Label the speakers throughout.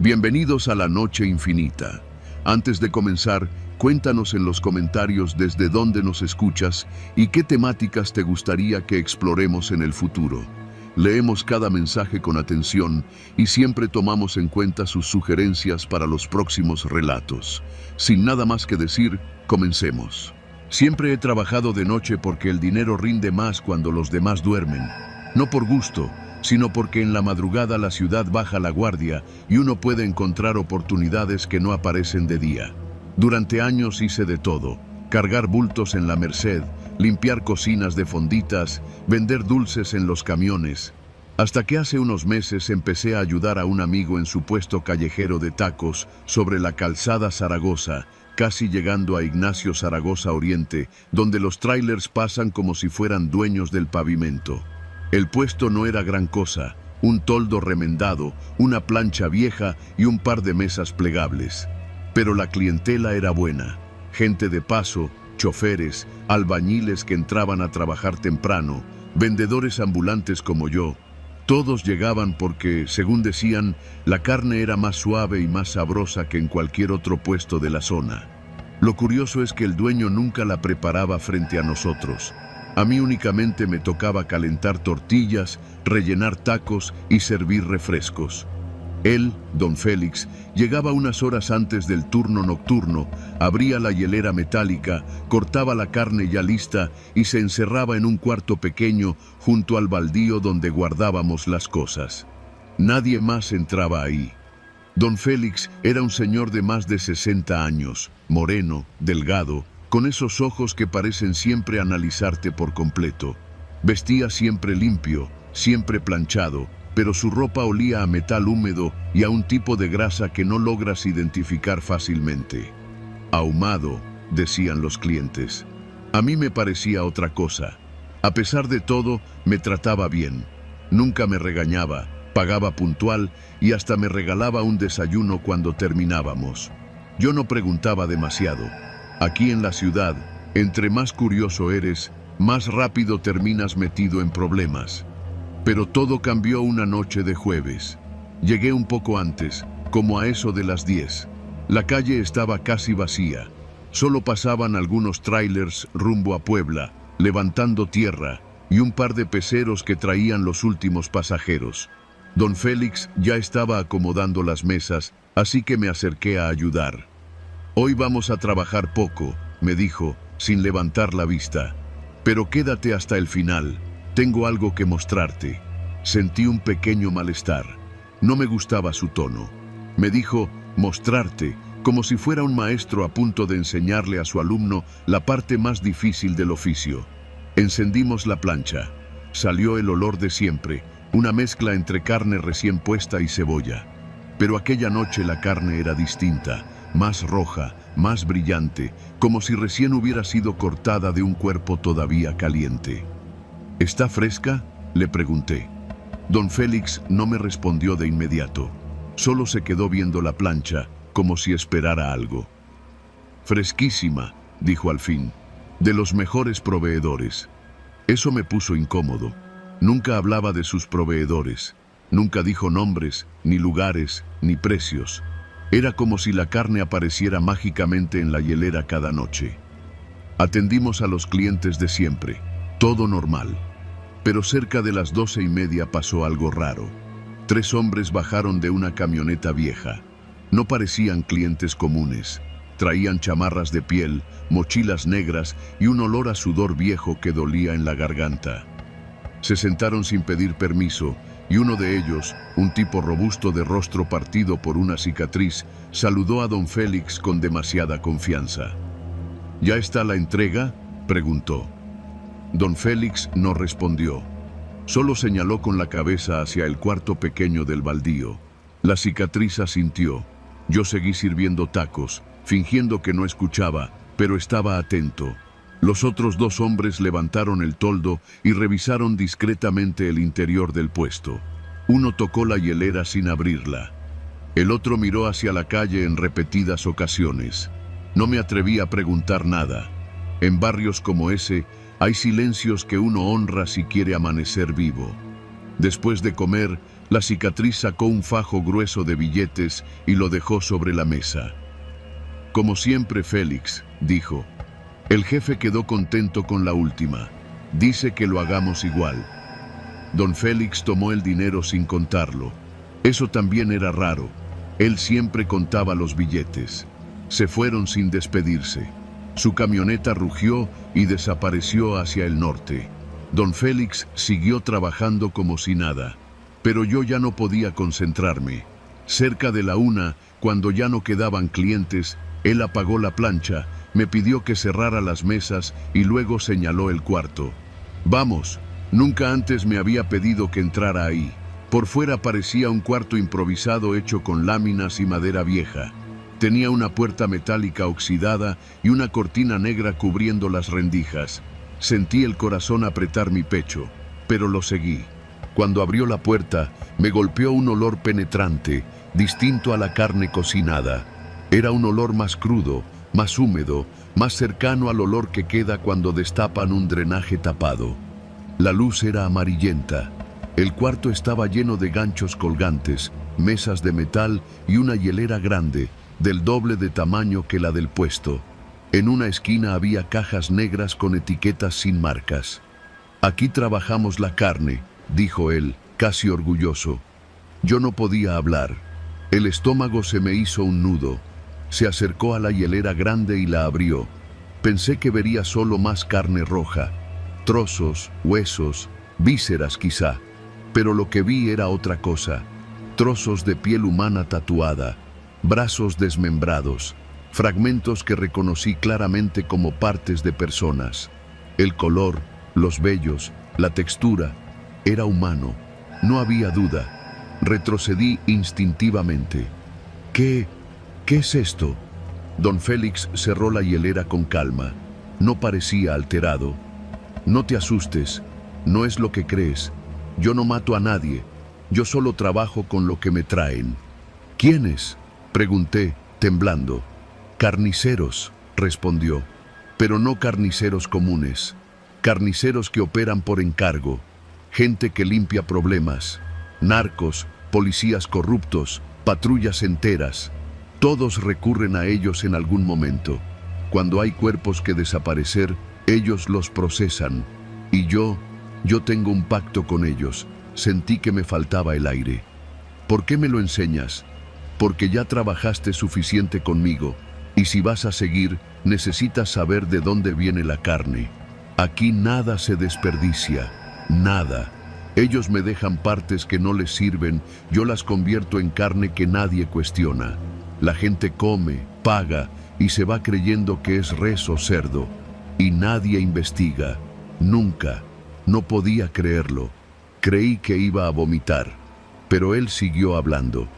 Speaker 1: Bienvenidos a la Noche Infinita. Antes de comenzar, cuéntanos en los comentarios desde dónde nos escuchas y qué temáticas te gustaría que exploremos en el futuro. Leemos cada mensaje con atención y siempre tomamos en cuenta sus sugerencias para los próximos relatos. Sin nada más que decir, comencemos. Siempre he trabajado de noche porque el dinero rinde más cuando los demás duermen. No por gusto, sino porque en la madrugada la ciudad baja la guardia y uno puede encontrar oportunidades que no aparecen de día. Durante años hice de todo: cargar bultos en la Merced, limpiar cocinas de fonditas, vender dulces en los camiones. Hasta que hace unos meses empecé a ayudar a un amigo en su puesto callejero de tacos sobre la calzada Zaragoza, casi llegando a Ignacio Zaragoza Oriente, donde los trailers pasan como si fueran dueños del pavimento. El puesto no era gran cosa: un toldo remendado, una plancha vieja y un par de mesas plegables. Pero la clientela era buena: gente de paso, choferes, albañiles que entraban a trabajar temprano, vendedores ambulantes como yo. Todos llegaban porque, según decían, la carne era más suave y más sabrosa que en cualquier otro puesto de la zona. Lo curioso es que el dueño nunca la preparaba frente a nosotros. A mí únicamente me tocaba calentar tortillas, rellenar tacos y servir refrescos. Él, don Félix, llegaba unas horas antes del turno nocturno, abría la hielera metálica, cortaba la carne ya lista y se encerraba en un cuarto pequeño junto al baldío donde guardábamos las cosas. Nadie más entraba ahí. Don Félix era un señor de más de 60 años, moreno, delgado, con esos ojos que parecen siempre analizarte por completo. Vestía siempre limpio, siempre planchado, pero su ropa olía a metal húmedo y a un tipo de grasa que no logras identificar fácilmente. Ahumado, decían los clientes. A mí me parecía otra cosa. A pesar de todo, me trataba bien. Nunca me regañaba, pagaba puntual y hasta me regalaba un desayuno cuando terminábamos. Yo no preguntaba demasiado. Aquí en la ciudad, entre más curioso eres, más rápido terminas metido en problemas. Pero todo cambió una noche de jueves. Llegué un poco antes, como a eso de las 10. La calle estaba casi vacía. Solo pasaban algunos trailers rumbo a Puebla, levantando tierra, y un par de peceros que traían los últimos pasajeros. Don Félix ya estaba acomodando las mesas, así que me acerqué a ayudar. «Hoy vamos a trabajar poco», me dijo, sin levantar la vista. «Pero quédate hasta el final. Tengo algo que mostrarte». Sentí un pequeño malestar. No me gustaba su tono. Me dijo «mostrarte», como si fuera un maestro a punto de enseñarle a su alumno la parte más difícil del oficio. Encendimos la plancha. Salió el olor de siempre, una mezcla entre carne recién puesta y cebolla. Pero aquella noche la carne era distinta, más roja, más brillante, como si recién hubiera sido cortada de un cuerpo todavía caliente. «¿Está fresca?», le pregunté. Don Félix no me respondió de inmediato. Solo se quedó viendo la plancha, como si esperara algo. «Fresquísima», dijo al fin, «de los mejores proveedores». Eso me puso incómodo. Nunca hablaba de sus proveedores. Nunca dijo nombres, ni lugares, ni precios. Era como si la carne apareciera mágicamente en la hielera cada noche. Atendimos a los clientes de siempre, todo normal. Pero cerca de las 12:30 pasó algo raro. 3 hombres bajaron de una camioneta vieja. No parecían clientes comunes. Traían chamarras de piel, mochilas negras y un olor a sudor viejo que dolía en la garganta. Se sentaron sin pedir permiso, y uno de ellos, un tipo robusto de rostro partido por una cicatriz, saludó a don Félix con demasiada confianza. «¿Ya está la entrega?», preguntó. Don Félix no respondió. Solo señaló con la cabeza hacia el cuarto pequeño del baldío. La cicatriz asintió. Yo seguí sirviendo tacos, fingiendo que no escuchaba, pero estaba atento. Los otros 2 hombres levantaron el toldo y revisaron discretamente el interior del puesto. Uno tocó la hielera sin abrirla. El otro miró hacia la calle en repetidas ocasiones. No me atreví a preguntar nada. En barrios como ese, hay silencios que uno honra si quiere amanecer vivo. Después de comer, la cicatriz sacó un fajo grueso de billetes y lo dejó sobre la mesa. Como siempre, Félix, dijo. El jefe quedó contento con la última. Dice que lo hagamos igual. Don Félix tomó el dinero sin contarlo. Eso también era raro. Él siempre contaba los billetes. Se fueron sin despedirse. Su camioneta rugió y desapareció hacia el norte. Don Félix siguió trabajando como si nada, pero yo ya no podía concentrarme. Cerca de la 1, cuando ya no quedaban clientes, él apagó la plancha, me pidió que cerrara las mesas y luego señaló el cuarto. Vamos, nunca antes me había pedido que entrara ahí. Por fuera parecía un cuarto improvisado hecho con láminas y madera vieja. Tenía una puerta metálica oxidada y una cortina negra cubriendo las rendijas. Sentí el corazón apretar mi pecho, pero lo seguí. Cuando abrió la puerta, me golpeó un olor penetrante, distinto a la carne cocinada. Era un olor más crudo, más húmedo, más cercano al olor que queda cuando destapan un drenaje tapado. La luz era amarillenta. El cuarto estaba lleno de ganchos colgantes, mesas de metal y una hielera grande, del doble de tamaño que la del puesto. En una esquina había cajas negras con etiquetas sin marcas. Aquí trabajamos la carne, dijo él, casi orgulloso. Yo no podía hablar. El estómago se me hizo un nudo. Se acercó a la hielera grande y la abrió. Pensé que vería solo más carne roja, trozos, huesos, vísceras quizá. Pero lo que vi era otra cosa. Trozos de piel humana tatuada, brazos desmembrados, fragmentos que reconocí claramente como partes de personas. El color, los vellos, la textura, era humano. No había duda. Retrocedí instintivamente. ¿Qué es esto? Don Félix cerró la hielera con calma. No parecía alterado. No te asustes. No es lo que crees. Yo no mato a nadie. Yo solo trabajo con lo que me traen. ¿Quiénes? Pregunté, temblando. Carniceros, respondió, pero no carniceros comunes, carniceros que operan por encargo, gente que limpia problemas, narcos, policías corruptos, patrullas enteras. Todos recurren a ellos en algún momento. Cuando hay cuerpos que desaparecer, ellos los procesan. Y yo tengo un pacto con ellos. Sentí que me faltaba el aire. ¿Por qué me lo enseñas? Porque ya trabajaste suficiente conmigo. Y si vas a seguir, necesitas saber de dónde viene la carne. Aquí nada se desperdicia, nada. Ellos me dejan partes que no les sirven, yo las convierto en carne que nadie cuestiona. La gente come, paga y se va creyendo que es res o cerdo. Y nadie investiga, nunca. No podía creerlo. Creí que iba a vomitar. Pero él siguió hablando.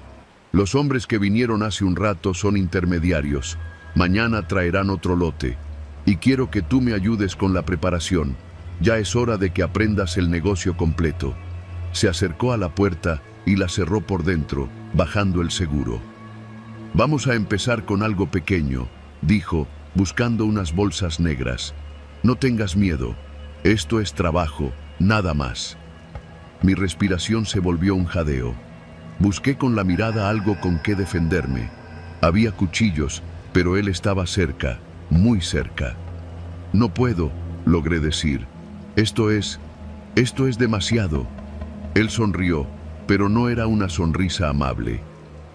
Speaker 1: Los hombres que vinieron hace un rato son intermediarios. Mañana traerán otro lote. Y quiero que tú me ayudes con la preparación. Ya es hora de que aprendas el negocio completo. Se acercó a la puerta y la cerró por dentro, bajando el seguro. Vamos a empezar con algo pequeño, dijo, buscando unas bolsas negras. No tengas miedo. Esto es trabajo, nada más. Mi respiración se volvió un jadeo. Busqué con la mirada algo con que defenderme. Había cuchillos, pero él estaba cerca, muy cerca. No puedo, logré decir. Esto es demasiado. Él sonrió, pero no era una sonrisa amable.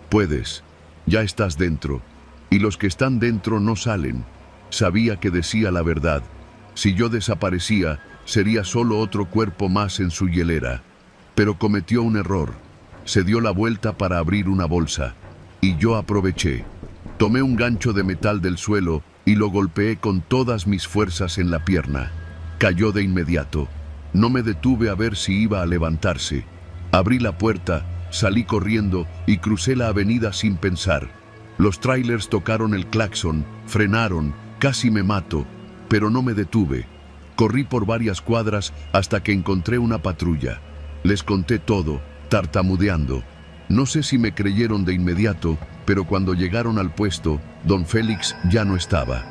Speaker 1: Puedes, ya estás dentro, y los que están dentro no salen. Sabía que decía la verdad. Si yo desaparecía, sería solo otro cuerpo más en su hielera. Pero cometió un error. Se dio la vuelta para abrir una bolsa, y yo aproveché. Tomé un gancho de metal del suelo y lo golpeé con todas mis fuerzas en la pierna. Cayó de inmediato. No me detuve a ver si iba a levantarse. Abrí la puerta, salí corriendo y crucé la avenida sin pensar. Los trailers tocaron el claxon, frenaron, casi me mato, pero no me detuve. Corrí por varias cuadras hasta que encontré una patrulla. Les conté todo, tartamudeando. No sé si me creyeron de inmediato, pero cuando llegaron al puesto, don Félix ya no estaba.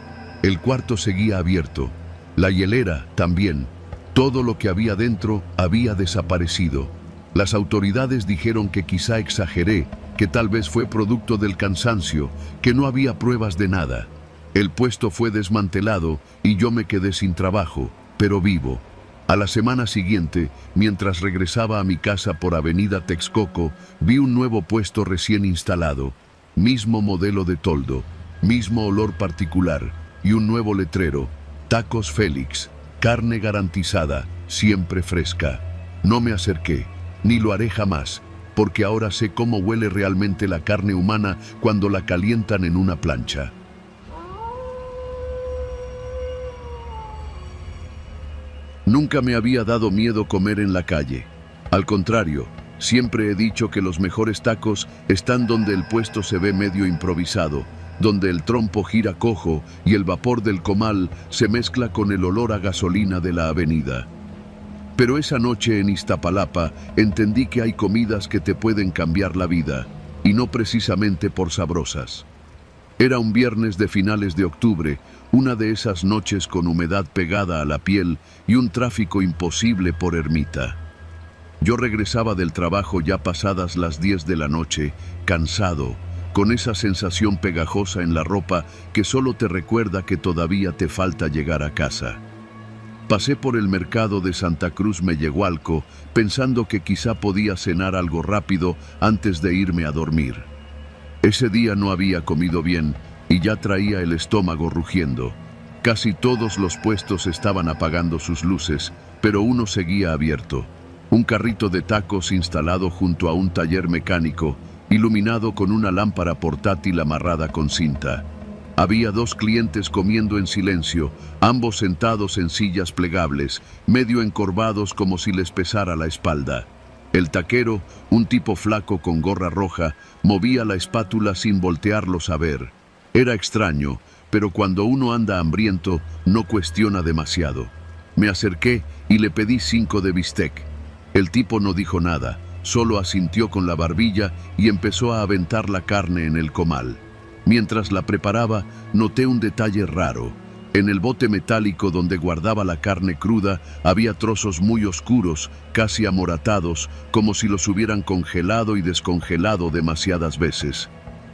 Speaker 1: El cuarto seguía abierto. La hielera también. Todo lo que había dentro había desaparecido. Las autoridades dijeron que quizá exageré, que tal vez fue producto del cansancio, que no había pruebas de nada. El puesto fue desmantelado y yo me quedé sin trabajo, pero vivo. A la semana siguiente, mientras regresaba a mi casa por Avenida Texcoco, vi un nuevo puesto recién instalado. Mismo modelo de toldo, mismo olor particular y un nuevo letrero: Tacos Félix, carne garantizada, siempre fresca. No me acerqué, ni lo haré jamás, porque ahora sé cómo huele realmente la carne humana cuando la calientan en una plancha. Nunca me había dado miedo comer en la calle. Al contrario, siempre he dicho que los mejores tacos están donde el puesto se ve medio improvisado, donde el trompo gira cojo y el vapor del comal se mezcla con el olor a gasolina de la avenida. Pero esa noche en Iztapalapa entendí que hay comidas que te pueden cambiar la vida, y no precisamente por sabrosas. Era un viernes de finales de octubre, una de esas noches con humedad pegada a la piel y un tráfico imposible por Ermita. Yo regresaba del trabajo ya pasadas las 10 de la noche, cansado, con esa sensación pegajosa en la ropa que solo te recuerda que todavía te falta llegar a casa. Pasé por el mercado de Santa Cruz Mellehualco, pensando que quizá podía cenar algo rápido antes de irme a dormir. Ese día no había comido bien y ya traía el estómago rugiendo. Casi todos los puestos estaban apagando sus luces, pero uno seguía abierto. Un carrito de tacos instalado junto a un taller mecánico, iluminado con una lámpara portátil amarrada con cinta. Había 2 clientes comiendo en silencio, ambos sentados en sillas plegables, medio encorvados como si les pesara la espalda. El taquero, un tipo flaco con gorra roja, movía la espátula sin voltearlos a ver. Era extraño, pero cuando uno anda hambriento, no cuestiona demasiado. Me acerqué y le pedí 5 de bistec. El tipo no dijo nada, solo asintió con la barbilla y empezó a aventar la carne en el comal. Mientras la preparaba, noté un detalle raro. En el bote metálico donde guardaba la carne cruda había trozos muy oscuros, casi amoratados, como si los hubieran congelado y descongelado demasiadas veces.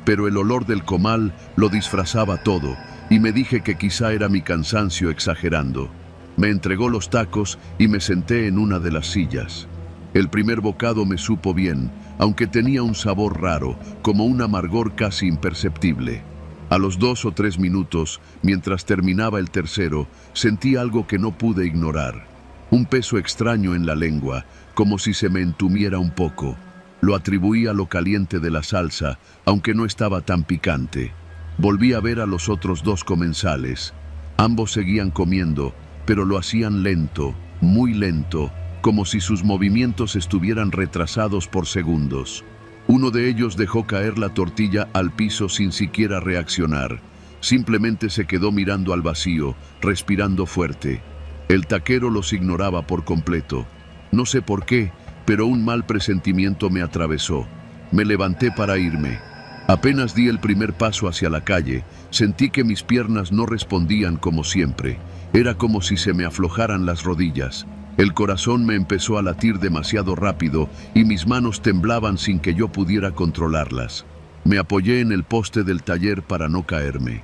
Speaker 1: Pero el olor del comal lo disfrazaba todo, y me dije que quizá era mi cansancio exagerando. Me entregó los tacos y me senté en una de las sillas. El primer bocado me supo bien, aunque tenía un sabor raro, como un amargor casi imperceptible. A los 2 o 3 minutos, mientras terminaba el tercero, sentí algo que no pude ignorar. Un peso extraño en la lengua, como si se me entumiera un poco. Lo atribuí a lo caliente de la salsa, aunque no estaba tan picante. Volví a ver a los otros 2 comensales. Ambos seguían comiendo, pero lo hacían lento, muy lento, como si sus movimientos estuvieran retrasados por segundos. Uno de ellos dejó caer la tortilla al piso sin siquiera reaccionar. Simplemente se quedó mirando al vacío, respirando fuerte. El taquero los ignoraba por completo. No sé por qué, pero un mal presentimiento me atravesó. Me levanté para irme. Apenas di el primer paso hacia la calle, sentí que mis piernas no respondían como siempre. Era como si se me aflojaran las rodillas. El corazón me empezó a latir demasiado rápido y mis manos temblaban sin que yo pudiera controlarlas. Me apoyé en el poste del taller para no caerme.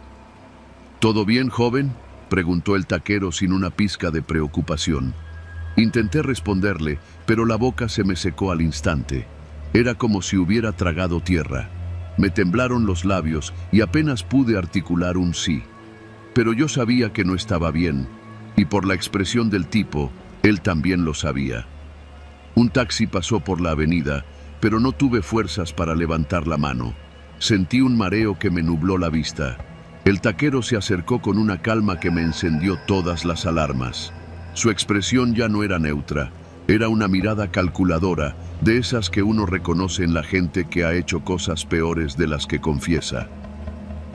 Speaker 1: ¿Todo bien, joven?, preguntó el taquero sin una pizca de preocupación. Intenté responderle, pero la boca se me secó al instante. Era como si hubiera tragado tierra. Me temblaron los labios y apenas pude articular un sí. Pero yo sabía que no estaba bien, y por la expresión del tipo, él también lo sabía. Un taxi pasó por la avenida, pero no tuve fuerzas para levantar la mano. Sentí un mareo que me nubló la vista. El taquero se acercó con una calma que me encendió todas las alarmas. Su expresión ya no era neutra, era una mirada calculadora, de esas que uno reconoce en la gente que ha hecho cosas peores de las que confiesa.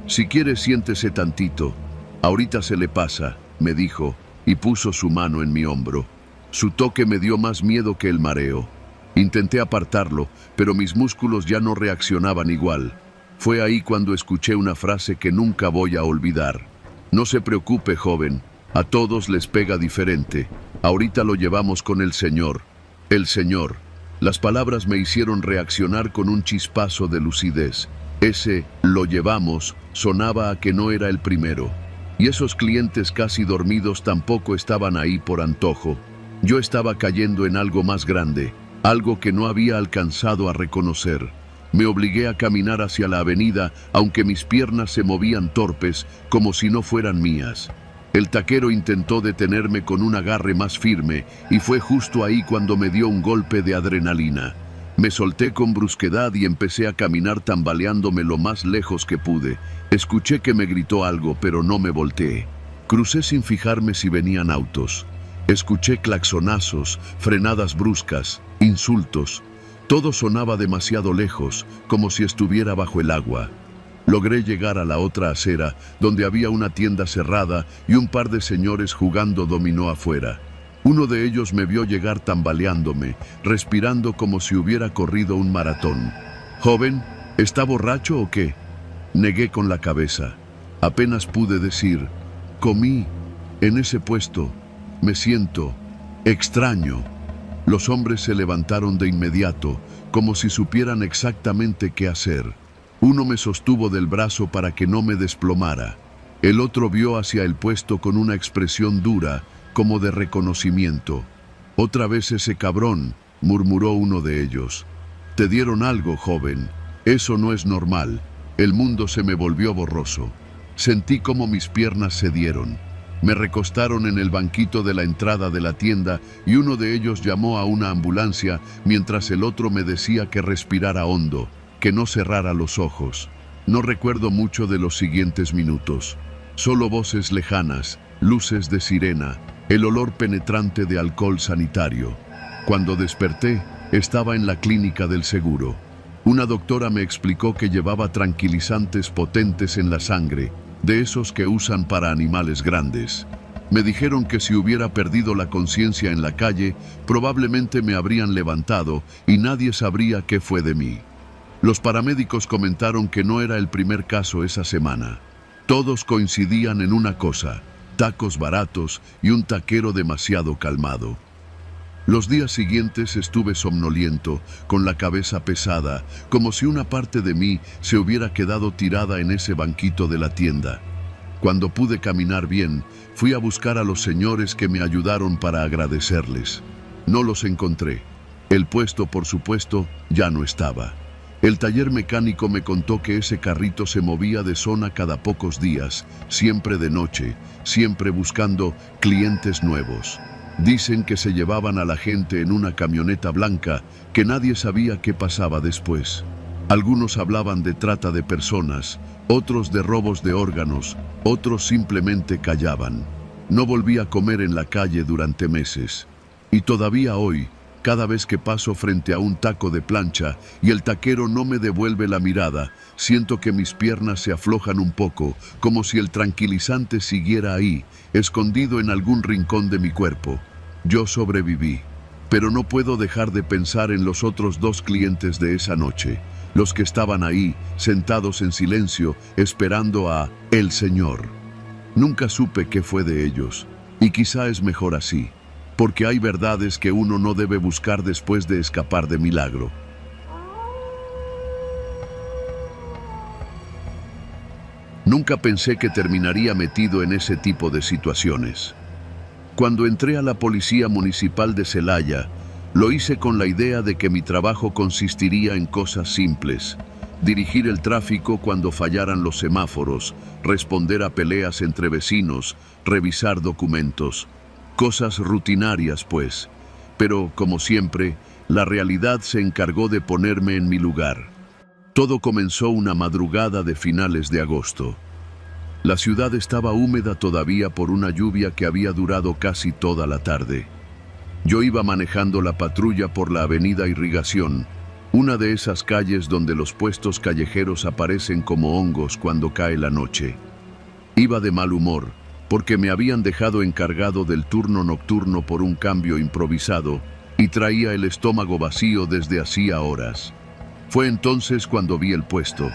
Speaker 1: Si quiere, siéntese tantito. Ahorita se le pasa, me dijo, y puso su mano en mi hombro. Su toque me dio más miedo que el mareo. Intenté apartarlo, pero mis músculos ya no reaccionaban igual. Fue ahí cuando escuché una frase que nunca voy a olvidar. No se preocupe, joven, a todos les pega diferente. Ahorita lo llevamos con el Señor. El Señor. Las palabras me hicieron reaccionar con un chispazo de lucidez. Ese "lo llevamos" sonaba a que no era el primero. Y esos clientes casi dormidos tampoco estaban ahí por antojo. Yo estaba cayendo en algo más grande, algo que no había alcanzado a reconocer. Me obligué a caminar hacia la avenida, aunque mis piernas se movían torpes, como si no fueran mías. El taquero intentó detenerme con un agarre más firme, y fue justo ahí cuando me dio un golpe de adrenalina. Me solté con brusquedad y empecé a caminar tambaleándome lo más lejos que pude. Escuché que me gritó algo, pero no me volteé. Crucé sin fijarme si venían autos. Escuché claxonazos, frenadas bruscas, insultos. Todo sonaba demasiado lejos, como si estuviera bajo el agua. Logré llegar a la otra acera, donde había una tienda cerrada y un par de señores jugando dominó afuera. Uno de ellos me vio llegar tambaleándome, respirando como si hubiera corrido un maratón. «Joven, ¿está borracho o qué?». Negué con la cabeza. Apenas pude decir: «Comí en ese puesto. Me siento extraño». Los hombres se levantaron de inmediato, como si supieran exactamente qué hacer. Uno me sostuvo del brazo para que no me desplomara. El otro vio hacia el puesto con una expresión dura, como de reconocimiento. «Otra vez ese cabrón», murmuró uno de ellos. «Te dieron algo, joven. Eso no es normal». El mundo se me volvió borroso. Sentí como mis piernas cedieron. Me recostaron en el banquito de la entrada de la tienda y uno de ellos llamó a una ambulancia mientras el otro me decía que respirara hondo, que no cerrara los ojos. No recuerdo mucho de los siguientes minutos. Solo voces lejanas, luces de sirena, el olor penetrante de alcohol sanitario. Cuando desperté, estaba en la clínica del seguro. Una doctora me explicó que llevaba tranquilizantes potentes en la sangre, de esos que usan para animales grandes. Me dijeron que si hubiera perdido la conciencia en la calle, probablemente me habrían levantado y nadie sabría qué fue de mí. Los paramédicos comentaron que no era el primer caso esa semana. Todos coincidían en una cosa: tacos baratos y un taquero demasiado calmado. Los días siguientes estuve somnoliento, con la cabeza pesada, como si una parte de mí se hubiera quedado tirada en ese banquito de la tienda. Cuando pude caminar bien, fui a buscar a los señores que me ayudaron para agradecerles. No los encontré. El puesto, por supuesto, ya no estaba. El taller mecánico me contó que ese carrito se movía de zona cada pocos días, siempre de noche, siempre buscando clientes nuevos. Dicen que se llevaban a la gente en una camioneta blanca, que nadie sabía qué pasaba después. Algunos hablaban de trata de personas, otros de robos de órganos, otros simplemente callaban. No volví a comer en la calle durante meses. Y todavía hoy, cada vez que paso frente a un taco de plancha y el taquero no me devuelve la mirada, siento que mis piernas se aflojan un poco, como si el tranquilizante siguiera ahí, escondido en algún rincón de mi cuerpo. Yo sobreviví, pero no puedo dejar de pensar en los otros dos clientes de esa noche, los que estaban ahí, sentados en silencio, esperando a el Señor. Nunca supe qué fue de ellos, y quizá es mejor así, porque hay verdades que uno no debe buscar después de escapar de milagro. Nunca pensé que terminaría metido en ese tipo de situaciones. Cuando entré a la Policía Municipal de Celaya, lo hice con la idea de que mi trabajo consistiría en cosas simples: dirigir el tráfico cuando fallaran los semáforos, responder a peleas entre vecinos, revisar documentos. Cosas rutinarias, pues. Pero, como siempre, la realidad se encargó de ponerme en mi lugar. Todo comenzó una madrugada de finales de agosto. La ciudad estaba húmeda todavía por una lluvia que había durado casi toda la tarde. Yo iba manejando la patrulla por la avenida Irrigación, una de esas calles donde los puestos callejeros aparecen como hongos cuando cae la noche. Iba de mal humor, porque me habían dejado encargado del turno nocturno por un cambio improvisado y traía el estómago vacío desde hacía horas. Fue entonces cuando vi el puesto.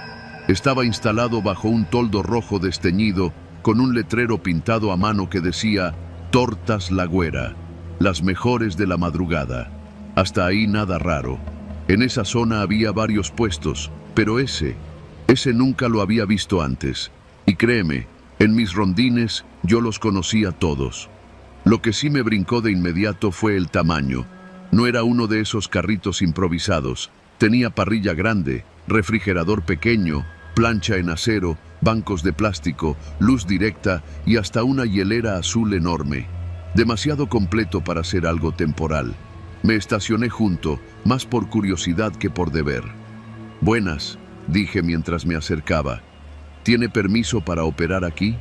Speaker 1: Estaba instalado bajo un toldo rojo desteñido con un letrero pintado a mano que decía: Tortas La Güera, las mejores de la madrugada. Hasta ahí nada raro. En esa zona había varios puestos, pero ese nunca lo había visto antes. Y créeme, en mis rondines yo los conocía todos. Lo que sí me brincó de inmediato fue el tamaño. No era uno de esos carritos improvisados. Tenía parrilla grande, refrigerador pequeño, plancha en acero, bancos de plástico, luz directa y hasta una hielera azul enorme. Demasiado completo para ser algo temporal. Me estacioné junto, más por curiosidad que por deber. «Buenas», dije mientras me acercaba. «¿Tiene permiso para operar aquí?»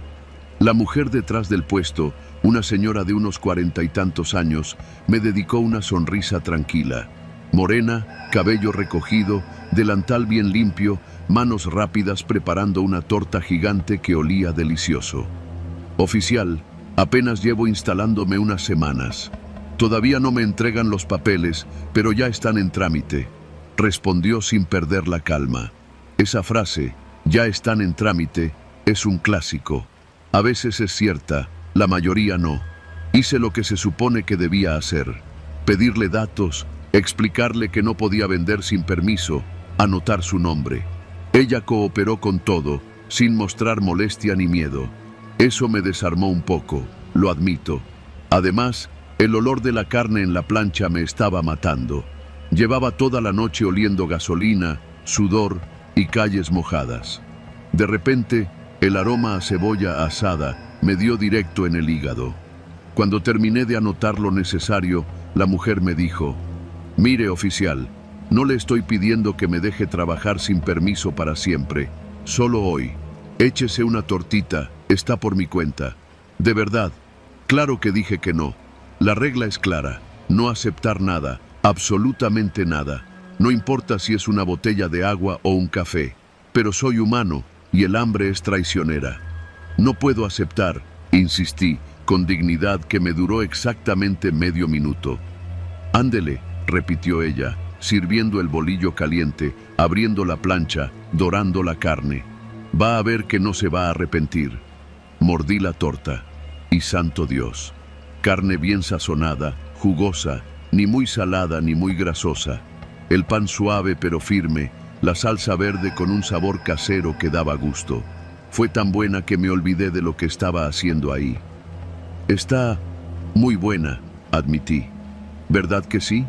Speaker 1: La mujer detrás del puesto, una señora de unos 40 y tantos años, me dedicó una sonrisa tranquila. Morena, cabello recogido, delantal bien limpio, manos rápidas preparando una torta gigante que olía delicioso. «Oficial, apenas llevo instalándome unas semanas. Todavía no me entregan los papeles, pero ya están en trámite», respondió sin perder la calma. Esa frase, «ya están en trámite», es un clásico. A veces es cierta, la mayoría no. Hice lo que se supone que debía hacer. Pedirle datos, explicarle que no podía vender sin permiso, anotar su nombre. Ella cooperó con todo, sin mostrar molestia ni miedo. Eso me desarmó un poco, lo admito. Además, el olor de la carne en la plancha me estaba matando. Llevaba toda la noche oliendo gasolina, sudor y calles mojadas. De repente, el aroma a cebolla asada me dio directo en el hígado. Cuando terminé de anotar lo necesario, la mujer me dijo: «Mire, oficial, no le estoy pidiendo que me deje trabajar sin permiso para siempre. Solo hoy. Échese una tortita, está por mi cuenta». De verdad, claro que dije que no. La regla es clara, no aceptar nada, absolutamente nada. No importa si es una botella de agua o un café, pero soy humano y el hambre es traicionera. «No puedo aceptar», insistí, con dignidad que me duró exactamente medio minuto. «Ándele», repitió ella, sirviendo el bolillo caliente, abriendo la plancha, dorando la carne. «Va a ver que no se va a arrepentir». Mordí la torta. Y santo Dios. Carne bien sazonada, jugosa, ni muy salada ni muy grasosa. El pan suave pero firme, la salsa verde con un sabor casero que daba gusto. Fue tan buena que me olvidé de lo que estaba haciendo ahí. «Está muy buena», admití. «¿Verdad que sí?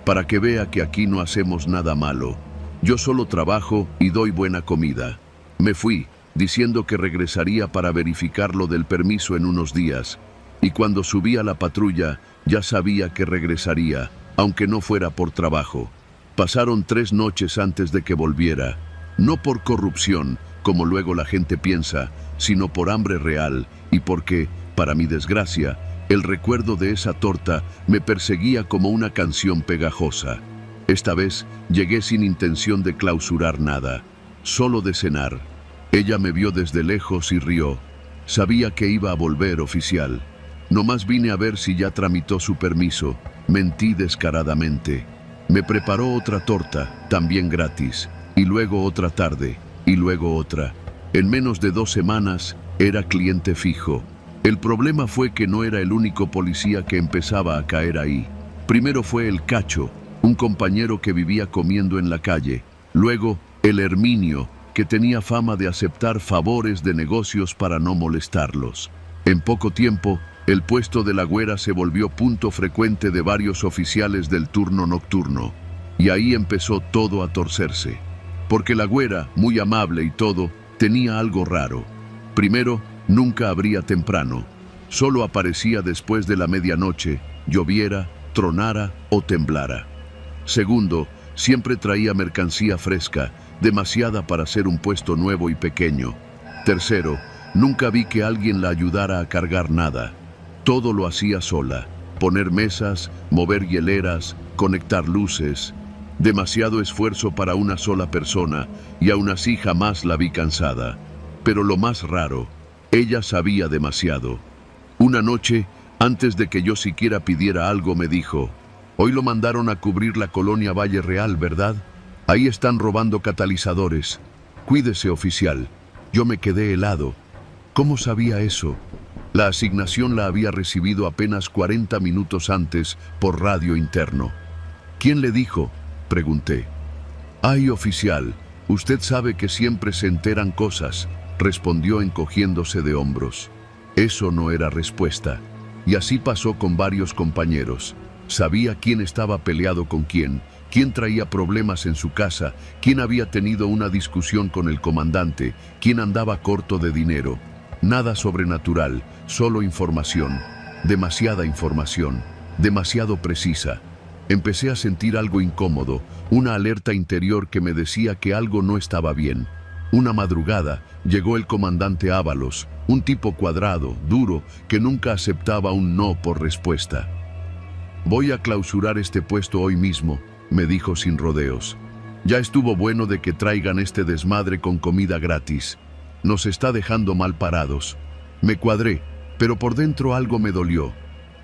Speaker 1: Para que vea que aquí no hacemos nada malo. Yo solo trabajo y doy buena comida». Me fui, diciendo que regresaría para verificar lo del permiso en unos días. Y cuando subí a la patrulla, ya sabía que regresaría, aunque no fuera por trabajo. Pasaron 3 noches antes de que volviera. No por corrupción, como luego la gente piensa, sino por hambre real y porque, para mi desgracia, el recuerdo de esa torta me perseguía como una canción pegajosa. Esta vez llegué sin intención de clausurar nada, solo de cenar. Ella me vio desde lejos y rió. Sabía que iba a volver, oficial. Nomás vine a ver si ya tramitó su permiso. Mentí descaradamente. Me preparó otra torta, también gratis, y luego otra tarde, y luego otra. En menos de 2 semanas era cliente fijo. El problema fue que no era el único policía que empezaba a caer ahí. Primero fue el Cacho, un compañero que vivía comiendo en la calle. Luego el Herminio, que tenía fama de aceptar favores de negocios para no molestarlos. En poco tiempo, el puesto de la güera se volvió punto frecuente de varios oficiales del turno nocturno. Y ahí empezó todo a torcerse. Porque la güera, muy amable y todo, tenía algo raro. Primero, nunca abría temprano. Solo aparecía después de la medianoche, lloviera, tronara o temblara. Segundo, siempre traía mercancía fresca, demasiada para ser un puesto nuevo y pequeño. Tercero, nunca vi que alguien la ayudara a cargar nada. Todo lo hacía sola. Poner mesas, mover hieleras, conectar luces. Demasiado esfuerzo para una sola persona, y aún así jamás la vi cansada. Pero lo más raro, ella sabía demasiado. Una noche, antes de que yo siquiera pidiera algo, me dijo: «Hoy lo mandaron a cubrir la colonia Valle Real, ¿verdad? Ahí están robando catalizadores. Cuídese, oficial». Yo me quedé helado. ¿Cómo sabía eso? La asignación la había recibido apenas 40 minutos antes por radio interno. ¿Quién le dijo?, pregunté. «Ay, oficial, usted sabe que siempre se enteran cosas», respondió encogiéndose de hombros. Eso no era respuesta. Y así pasó con varios compañeros. Sabía quién estaba peleado con quién traía problemas en su casa, quién había tenido una discusión con el comandante, quién andaba corto de dinero. Nada sobrenatural, solo información. Demasiada información, demasiado precisa. Empecé a sentir algo incómodo, una alerta interior que me decía que algo no estaba bien. Una madrugada llegó el comandante Ábalos, un tipo cuadrado, duro, que nunca aceptaba un no por respuesta. «Voy a clausurar este puesto hoy mismo», me dijo sin rodeos. «Ya estuvo bueno de que traigan este desmadre con comida gratis. Nos está dejando mal parados». Me cuadré, pero por dentro algo me dolió.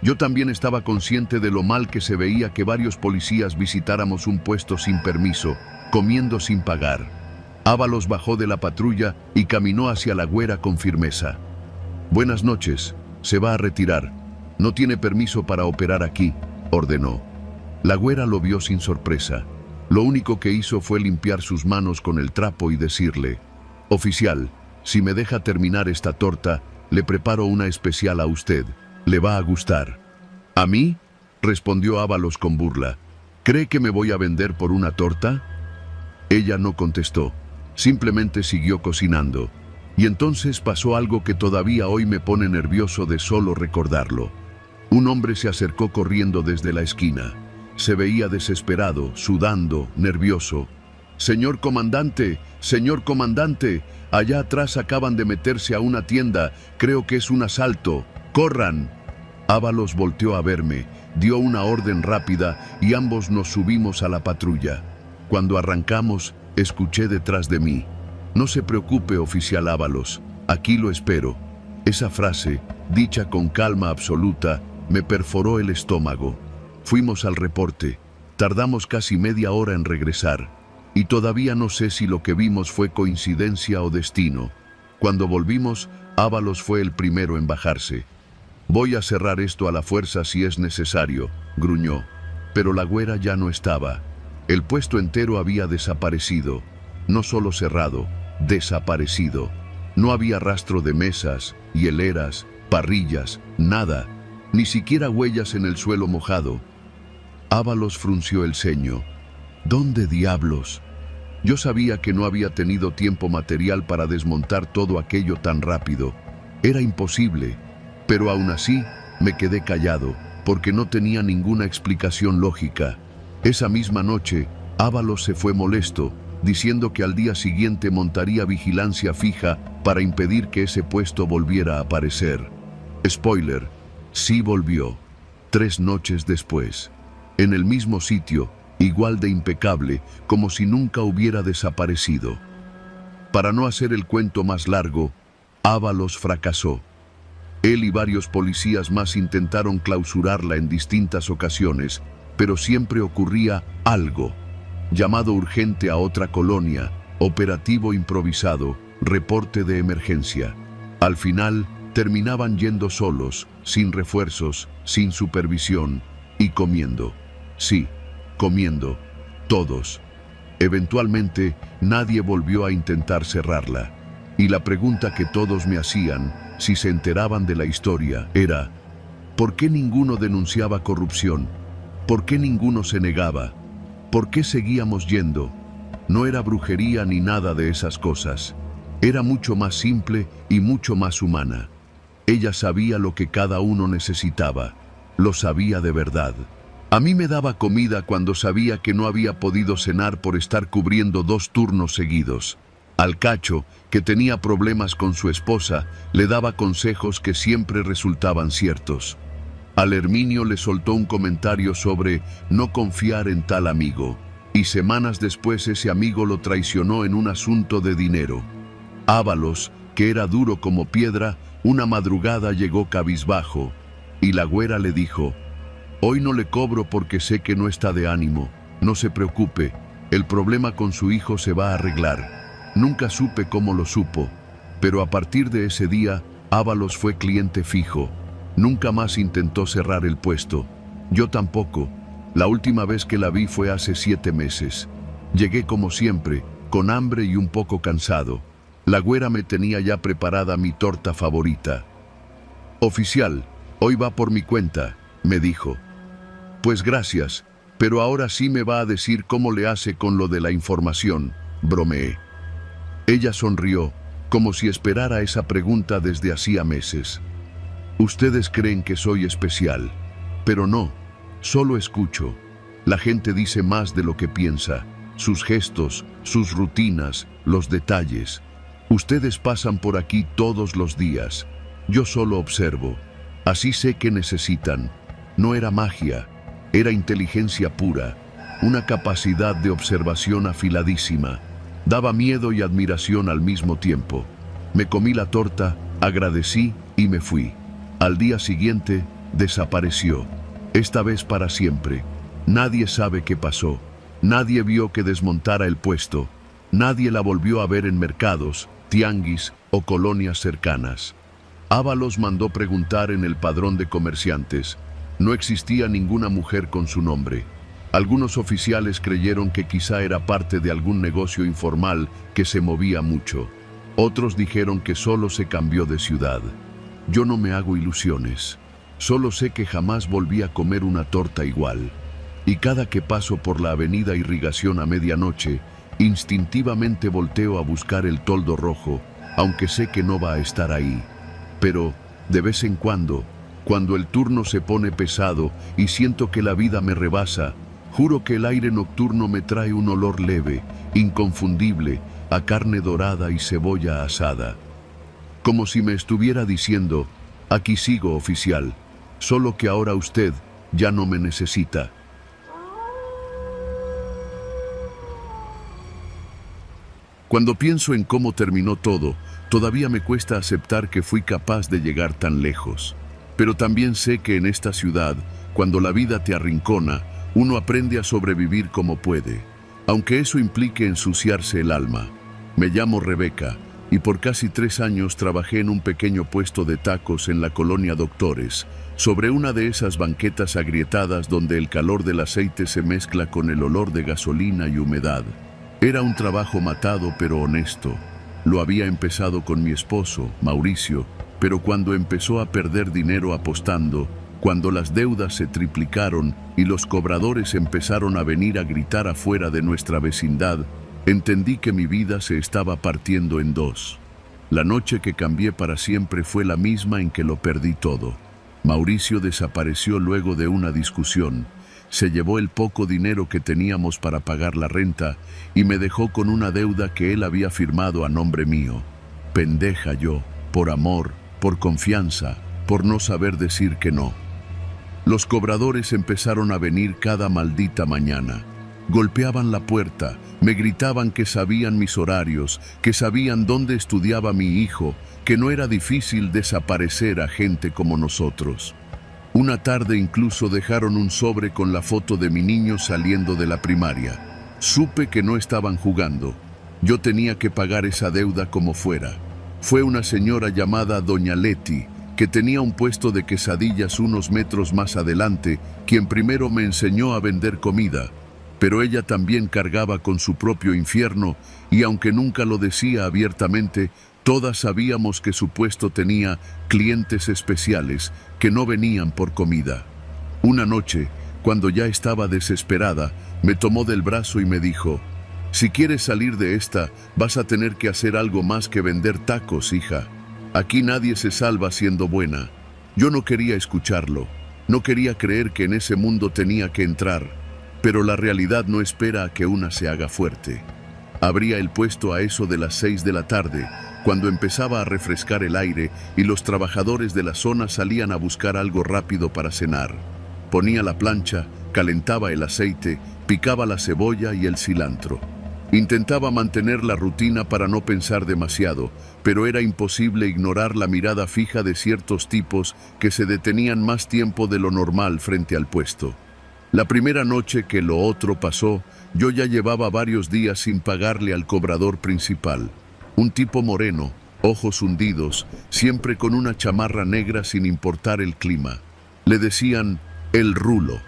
Speaker 1: Yo también estaba consciente de lo mal que se veía que varios policías visitáramos un puesto sin permiso, comiendo sin pagar. Ábalos bajó de la patrulla y caminó hacia la güera con firmeza. «Buenas noches, se va a retirar. No tiene permiso para operar aquí», ordenó. La güera lo vio sin sorpresa. Lo único que hizo fue limpiar sus manos con el trapo y decirle: «Oficial, si me deja terminar esta torta, le preparo una especial a usted. Le va a gustar». «¿A mí?», respondió Ábalos con burla. «¿Cree que me voy a vender por una torta?». Ella no contestó, simplemente siguió cocinando. Y entonces pasó algo que todavía hoy me pone nervioso de solo recordarlo. Un hombre se acercó corriendo desde la esquina. Se veía desesperado, sudando, nervioso. «Señor comandante, allá atrás acaban de meterse a una tienda, creo que es un asalto. ¡Corran!». Ábalos volteó a verme, dio una orden rápida y ambos nos subimos a la patrulla. Cuando arrancamos, escuché detrás de mí: «No se preocupe, oficial Ábalos, aquí lo espero». Esa frase, dicha con calma absoluta, me perforó el estómago. Fuimos al reporte. Tardamos casi media hora en regresar. Y todavía no sé si lo que vimos fue coincidencia o destino. Cuando volvimos, Ábalos fue el primero en bajarse. «Voy a cerrar esto a la fuerza si es necesario», gruñó. Pero la güera ya no estaba. El puesto entero había desaparecido. No solo cerrado, desaparecido. No había rastro de mesas, hieleras, parrillas, nada. Ni siquiera huellas en el suelo mojado. Ábalos frunció el ceño. «¿Dónde diablos?». Yo sabía que no había tenido tiempo material para desmontar todo aquello tan rápido. Era imposible. Pero aún así, me quedé callado, porque no tenía ninguna explicación lógica. Esa misma noche, Ábalos se fue molesto, diciendo que al día siguiente montaría vigilancia fija para impedir que ese puesto volviera a aparecer. Spoiler, sí volvió. 3 noches después. En el mismo sitio, igual de impecable, como si nunca hubiera desaparecido. Para no hacer el cuento más largo, Ábalos fracasó. Él y varios policías más intentaron clausurarla en distintas ocasiones, pero siempre ocurría algo. Llamado urgente a otra colonia, operativo improvisado, reporte de emergencia. Al final, terminaban yendo solos, sin refuerzos, sin supervisión, y comiendo. Sí, comiendo. Todos. Eventualmente, nadie volvió a intentar cerrarla. Y la pregunta que todos me hacían, si se enteraban de la historia, era: ¿por qué ninguno denunciaba corrupción? ¿Por qué ninguno se negaba? ¿Por qué seguíamos yendo? No era brujería ni nada de esas cosas. Era mucho más simple y mucho más humana. Ella sabía lo que cada uno necesitaba. Lo sabía de verdad. A mí me daba comida cuando sabía que no había podido cenar por estar cubriendo 2 turnos seguidos. Al Cacho, que tenía problemas con su esposa, le daba consejos que siempre resultaban ciertos. Al Herminio le soltó un comentario sobre no confiar en tal amigo, y semanas después ese amigo lo traicionó en un asunto de dinero. Ábalos, que era duro como piedra, una madrugada llegó cabizbajo, y la güera le dijo: «Hoy no le cobro porque sé que no está de ánimo. No se preocupe, el problema con su hijo se va a arreglar». Nunca supe cómo lo supo, pero a partir de ese día, Ábalos fue cliente fijo. Nunca más intentó cerrar el puesto. Yo tampoco. La última vez que la vi fue hace 7 meses. Llegué como siempre, con hambre y un poco cansado. La güera me tenía ya preparada mi torta favorita. «Oficial, hoy va por mi cuenta», me dijo. «Pues gracias, pero ahora sí me va a decir cómo le hace con lo de la información», bromeé. Ella sonrió, como si esperara esa pregunta desde hacía meses. «Ustedes creen que soy especial, pero no, solo escucho. La gente dice más de lo que piensa, sus gestos, sus rutinas, los detalles. Ustedes pasan por aquí todos los días. Yo solo observo. Así sé que necesitan. No era magia, era inteligencia pura, una capacidad de observación afiladísima. Daba miedo y admiración al mismo tiempo. Me comí la torta, agradecí y me fui. Al día siguiente, desapareció. Esta vez para siempre. Nadie sabe qué pasó. Nadie vio que desmontara el puesto. Nadie la volvió a ver en mercados, tianguis o colonias cercanas. Ábalos mandó preguntar en el padrón de comerciantes. No existía ninguna mujer con su nombre. Algunos oficiales creyeron que quizá era parte de algún negocio informal que se movía mucho. Otros dijeron que solo se cambió de ciudad. Yo no me hago ilusiones. Solo sé que jamás volví a comer una torta igual. Y cada que paso por la avenida Irrigación a medianoche, instintivamente volteo a buscar el toldo rojo, aunque sé que no va a estar ahí. Pero, de vez en cuando el turno se pone pesado y siento que la vida me rebasa, juro que el aire nocturno me trae un olor leve, inconfundible, a carne dorada y cebolla asada. Como si me estuviera diciendo, aquí sigo, oficial, solo que ahora usted ya no me necesita. Cuando pienso en cómo terminó todo, todavía me cuesta aceptar que fui capaz de llegar tan lejos. Pero también sé que en esta ciudad, cuando la vida te arrincona, uno aprende a sobrevivir como puede, aunque eso implique ensuciarse el alma. Me llamo Rebeca y por casi 3 años trabajé en un pequeño puesto de tacos en la colonia Doctores, sobre una de esas banquetas agrietadas donde el calor del aceite se mezcla con el olor de gasolina y humedad. Era un trabajo matado pero honesto. Lo había empezado con mi esposo, Mauricio, pero cuando empezó a perder dinero apostando, cuando las deudas se triplicaron y los cobradores empezaron a venir a gritar afuera de nuestra vecindad, entendí que mi vida se estaba partiendo en dos. La noche que cambié para siempre fue la misma en que lo perdí todo. Mauricio desapareció luego de una discusión. Se llevó el poco dinero que teníamos para pagar la renta y me dejó con una deuda que él había firmado a nombre mío. Pendeja yo, por amor, por confianza, por no saber decir que no. Los cobradores empezaron a venir cada maldita mañana. Golpeaban la puerta, me gritaban que sabían mis horarios, que sabían dónde estudiaba mi hijo, que no era difícil desaparecer a gente como nosotros. Una tarde incluso dejaron un sobre con la foto de mi niño saliendo de la primaria. Supe que no estaban jugando. Yo tenía que pagar esa deuda como fuera. Fue una señora llamada Doña Leti, que tenía un puesto de quesadillas unos metros más adelante, quien primero me enseñó a vender comida. Pero ella también cargaba con su propio infierno y aunque nunca lo decía abiertamente, todas sabíamos que su puesto tenía clientes especiales que no venían por comida. Una noche, cuando ya estaba desesperada, me tomó del brazo y me dijo, «Si quieres salir de esta, vas a tener que hacer algo más que vender tacos, hija. Aquí nadie se salva siendo buena». Yo no quería escucharlo, no quería creer que en ese mundo tenía que entrar, pero la realidad no espera a que una se haga fuerte. Abría el puesto a eso de las 6 de la tarde, cuando empezaba a refrescar el aire y los trabajadores de la zona salían a buscar algo rápido para cenar. Ponía la plancha, calentaba el aceite, picaba la cebolla y el cilantro. Intentaba mantener la rutina para no pensar demasiado, pero era imposible ignorar la mirada fija de ciertos tipos que se detenían más tiempo de lo normal frente al puesto. La primera noche que lo otro pasó, yo ya llevaba varios días sin pagarle al cobrador principal. Un tipo moreno, ojos hundidos, siempre con una chamarra negra sin importar el clima. Le decían el Rulo.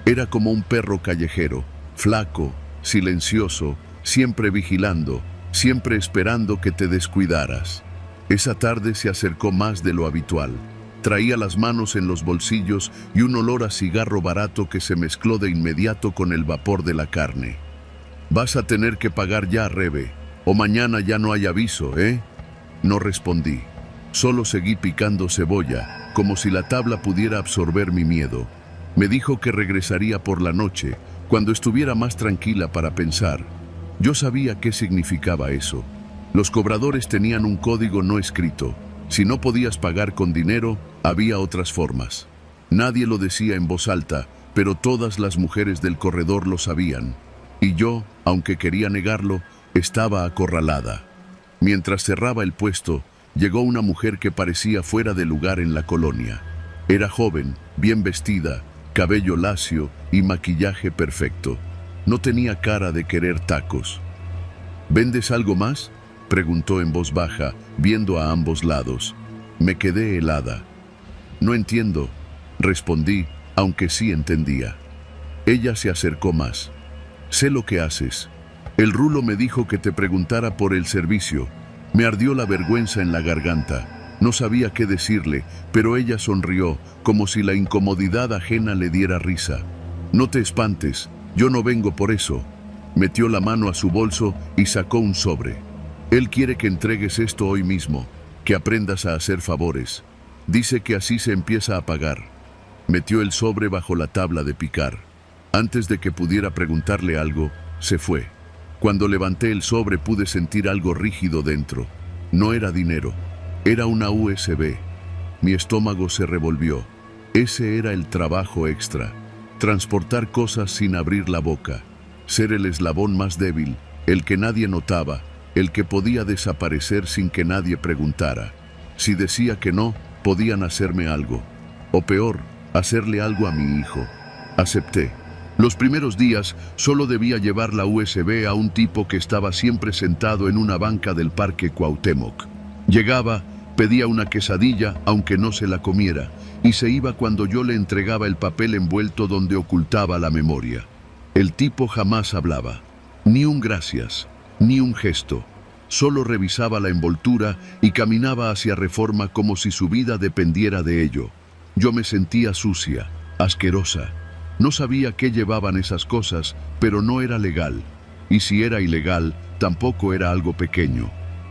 Speaker 1: Era como un perro callejero, flaco, silencioso, siempre vigilando, siempre esperando que te descuidaras. Esa tarde se acercó más de lo habitual. Traía las manos en los bolsillos y un olor a cigarro barato que se mezcló de inmediato con el vapor de la carne. «Vas a tener que pagar ya, Rebe, o mañana ya no hay aviso, ¿eh?» No respondí. Solo seguí picando cebolla, como si la tabla pudiera absorber mi miedo. Me dijo que regresaría por la noche, cuando estuviera más tranquila para pensar. Yo sabía qué significaba eso. Los cobradores tenían un código no escrito. Si no podías pagar con dinero, había otras formas. Nadie lo decía en voz alta, pero todas las mujeres del corredor lo sabían. Y yo, aunque quería negarlo, estaba acorralada. Mientras cerraba el puesto, llegó una mujer que parecía fuera de lugar en la colonia. Era joven, bien vestida, cabello lacio y maquillaje perfecto. No tenía cara de querer tacos. «¿Vendes algo más?», preguntó en voz baja, viendo a ambos lados. Me quedé helada. «No entiendo», respondí, aunque sí entendía. Ella se acercó más. «Sé lo que haces. El rulo me dijo que te preguntara por el servicio». Me ardió la vergüenza en la garganta. No sabía qué decirle, pero ella sonrió, como si la incomodidad ajena le diera risa. «No te espantes, yo no vengo por eso». Metió la mano a su bolso y sacó un sobre. «Él quiere que entregues esto hoy mismo, que aprendas a hacer favores. Dice que así se empieza a pagar». Metió el sobre bajo la tabla de picar. Antes de que pudiera preguntarle algo, se fue. Cuando levanté el sobre pude sentir algo rígido dentro. No era dinero, era una USB. Mi estómago se revolvió. Ese era el trabajo extra. Transportar cosas sin abrir la boca. Ser el eslabón más débil, el que nadie notaba, el que podía desaparecer sin que nadie preguntara. Si decía que no, podían hacerme algo. O peor, hacerle algo a mi hijo. Acepté. Los primeros días solo debía llevar la USB a un tipo que estaba siempre sentado en una banca del Parque Cuauhtémoc. Llegaba, pedía una quesadilla, aunque no se la comiera, y se iba cuando yo le entregaba el papel envuelto donde ocultaba la memoria. El tipo jamás hablaba. Ni un gracias, ni un gesto. Solo revisaba la envoltura y caminaba hacia Reforma como si su vida dependiera de ello. Yo me sentía sucia, asquerosa. No sabía qué llevaban esas cosas, pero no era legal. Y si era ilegal, tampoco era algo pequeño.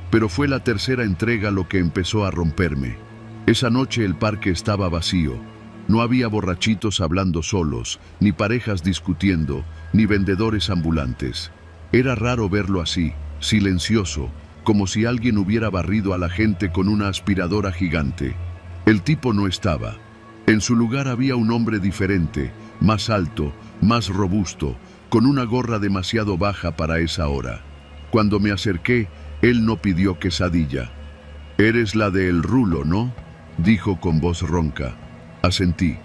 Speaker 1: Pero fue la tercera entrega lo que empezó a romperme. Esa noche el parque estaba vacío. No había borrachitos hablando solos, ni parejas discutiendo, ni vendedores ambulantes. Era raro verlo así, silencioso, como si alguien hubiera barrido a la gente con una aspiradora gigante. El tipo no estaba. En su lugar había un hombre diferente, más alto, más robusto, con una gorra demasiado baja para esa hora. Cuando me acerqué, él no pidió quesadilla. «Eres la de El Rulo, ¿no?», dijo con voz ronca. Asentí.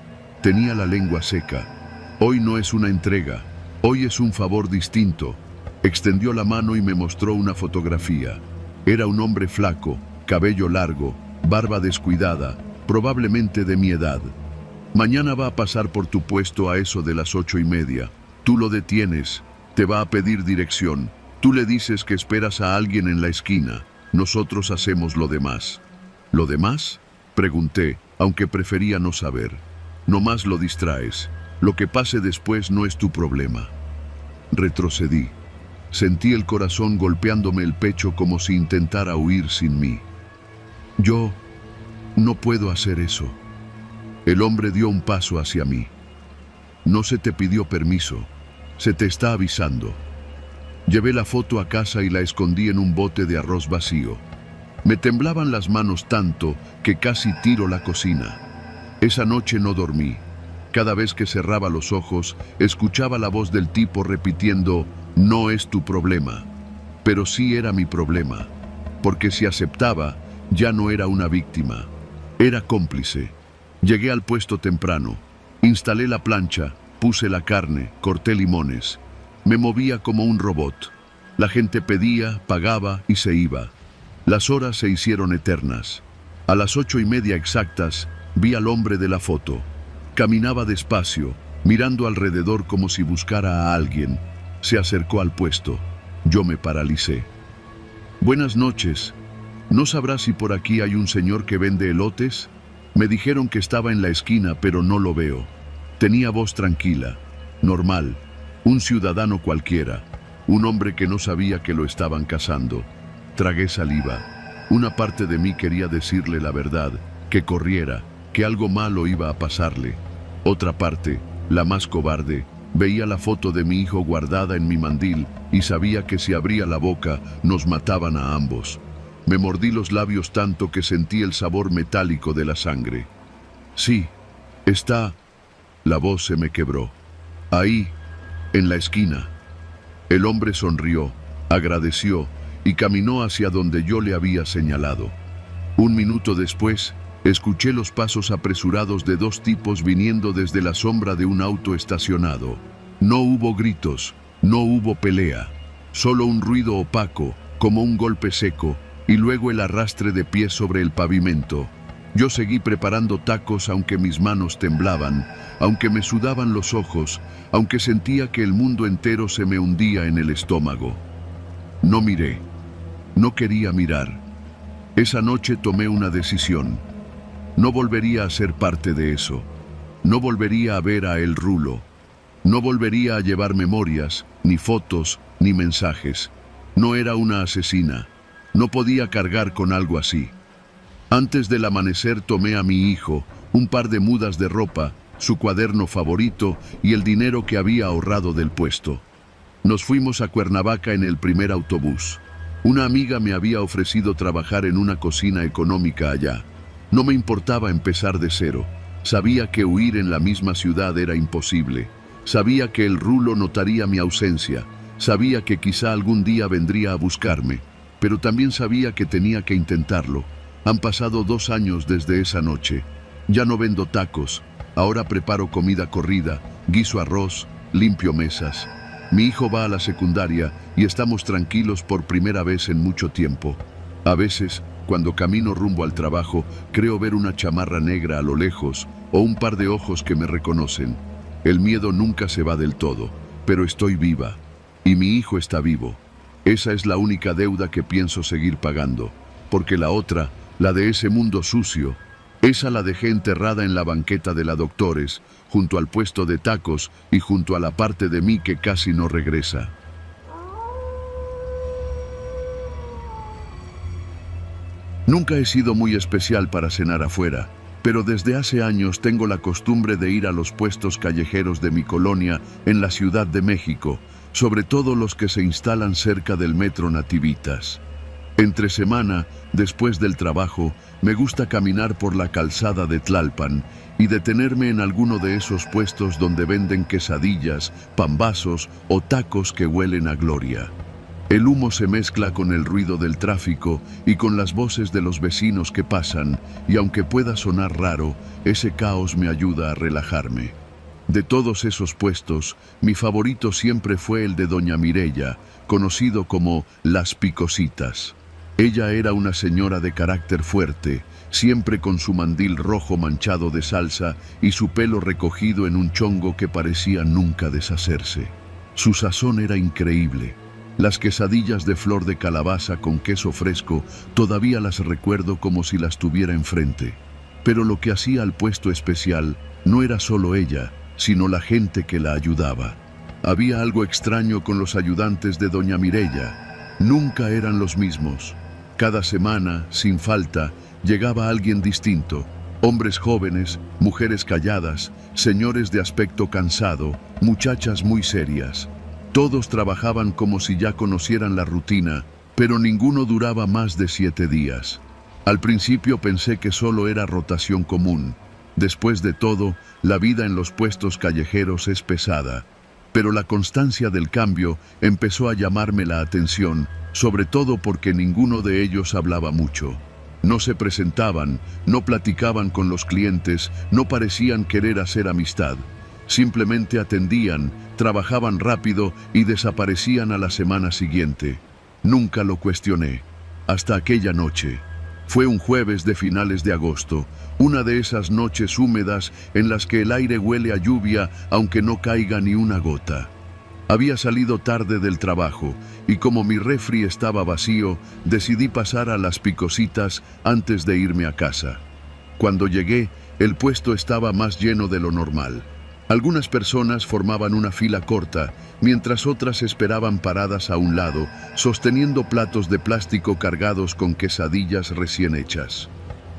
Speaker 1: Tenía la lengua seca. «Hoy no es una entrega, hoy es un favor distinto». Extendió la mano y me mostró una fotografía. Era un hombre flaco, cabello largo, barba descuidada, probablemente de mi edad. «Mañana va a pasar por tu puesto a eso de las 8:30. Tú lo detienes, te va a pedir dirección. Tú le dices que esperas a alguien en la esquina. Nosotros hacemos lo demás». «¿Lo demás?», pregunté, aunque prefería no saber. «Nomás lo distraes. Lo que pase después no es tu problema». Retrocedí. Sentí el corazón golpeándome el pecho como si intentara huir sin mí. «Yo no puedo hacer eso». El hombre dio un paso hacia mí. «No se te pidió permiso. Se te está avisando». Llevé la foto a casa y la escondí en un bote de arroz vacío. Me temblaban las manos tanto que casi tiro la cocina. Esa noche no dormí. Cada vez que cerraba los ojos, escuchaba la voz del tipo repitiendo: «No es tu problema». Pero sí era mi problema, porque si aceptaba, ya no era una víctima. Era cómplice. Llegué al puesto temprano. Instalé la plancha, puse la carne, corté limones. Me movía como un robot. La gente pedía, pagaba y se iba. Las horas se hicieron eternas. A las 8:30 exactas, vi al hombre de la foto. Caminaba despacio, mirando alrededor como si buscara a alguien. Se acercó al puesto. Yo me paralicé. Buenas noches. ¿No sabrá si por aquí hay un señor que vende elotes? Me dijeron que estaba en la esquina, pero no lo veo. Tenía voz tranquila, normal, un ciudadano cualquiera, un hombre que no sabía que lo estaban cazando. Tragué saliva. Una parte de mí quería decirle la verdad, que corriera, que algo malo iba a pasarle. Otra parte, la más cobarde, veía la foto de mi hijo guardada en mi mandil y sabía que si abría la boca nos mataban a ambos. Me mordí los labios tanto que sentí el sabor metálico de la sangre. Sí, está... La voz se me quebró. Ahí, en la esquina. El hombre sonrió, agradeció y caminó hacia donde yo le había señalado. Un minuto después, escuché los pasos apresurados de dos tipos viniendo desde la sombra de un auto estacionado. No hubo gritos, no hubo pelea, solo un ruido opaco, como un golpe seco, y luego el arrastre de pies sobre el pavimento. Yo seguí preparando tacos aunque mis manos temblaban, aunque me sudaban los ojos, aunque sentía que el mundo entero se me hundía en el estómago. No miré, no quería mirar. Esa noche tomé una decisión. No volvería a ser parte de eso. No volvería a ver a El Rulo. No volvería a llevar memorias, ni fotos, ni mensajes. No era una asesina. No podía cargar con algo así. Antes del amanecer tomé a mi hijo, un par de mudas de ropa, su cuaderno favorito y el dinero que había ahorrado del puesto. Nos fuimos a Cuernavaca en el primer autobús. Una amiga me había ofrecido trabajar en una cocina económica allá. No me importaba empezar de cero. Sabía que huir en la misma ciudad era imposible. Sabía que El Rulo notaría mi ausencia. Sabía que quizá algún día vendría a buscarme. Pero también sabía que tenía que intentarlo. Han pasado 2 años desde esa noche. Ya no vendo tacos. Ahora preparo comida corrida, guiso arroz, limpio mesas. Mi hijo va a la secundaria y estamos tranquilos por primera vez en mucho tiempo. A veces, cuando camino rumbo al trabajo, creo ver una chamarra negra a lo lejos o un par de ojos que me reconocen. El miedo nunca se va del todo, pero estoy viva. Y mi hijo está vivo. Esa es la única deuda que pienso seguir pagando, porque la otra, la de ese mundo sucio, esa la dejé enterrada en la banqueta de la Doctores, junto al puesto de tacos y junto a la parte de mí que casi no regresa. Nunca he sido muy especial para cenar afuera, pero desde hace años tengo la costumbre de ir a los puestos callejeros de mi colonia en la Ciudad de México, sobre todo los que se instalan cerca del Metro Nativitas. Entre semana, después del trabajo, me gusta caminar por la calzada de Tlalpan y detenerme en alguno de esos puestos donde venden quesadillas, pambazos o tacos que huelen a gloria. El humo se mezcla con el ruido del tráfico y con las voces de los vecinos que pasan, y aunque pueda sonar raro, ese caos me ayuda a relajarme. De todos esos puestos, mi favorito siempre fue el de Doña Mireya, conocido como Las Picositas. Ella era una señora de carácter fuerte, siempre con su mandil rojo manchado de salsa y su pelo recogido en un chongo que parecía nunca deshacerse. Su sazón era increíble. Las quesadillas de flor de calabaza con queso fresco todavía las recuerdo como si las tuviera enfrente. Pero lo que hacía al puesto especial no era solo ella, sino la gente que la ayudaba. Había algo extraño con los ayudantes de Doña Mireya. Nunca eran los mismos. Cada semana, sin falta, llegaba alguien distinto. Hombres jóvenes, mujeres calladas, señores de aspecto cansado, muchachas muy serias. Todos trabajaban como si ya conocieran la rutina, pero ninguno duraba más de 7 días. Al principio pensé que solo era rotación común. Después de todo, la vida en los puestos callejeros es pesada. Pero la constancia del cambio empezó a llamarme la atención, sobre todo porque ninguno de ellos hablaba mucho. No se presentaban, no platicaban con los clientes, no parecían querer hacer amistad. Simplemente atendían, trabajaban rápido y desaparecían a la semana siguiente. Nunca lo cuestioné, hasta aquella noche. Fue un jueves de finales de agosto, una de esas noches húmedas en las que el aire huele a lluvia aunque no caiga ni una gota. Había salido tarde del trabajo y como mi refri estaba vacío, decidí pasar a Las Picositas antes de irme a casa. Cuando llegué, el puesto estaba más lleno de lo normal. Algunas personas formaban una fila corta, mientras otras esperaban paradas a un lado, sosteniendo platos de plástico cargados con quesadillas recién hechas.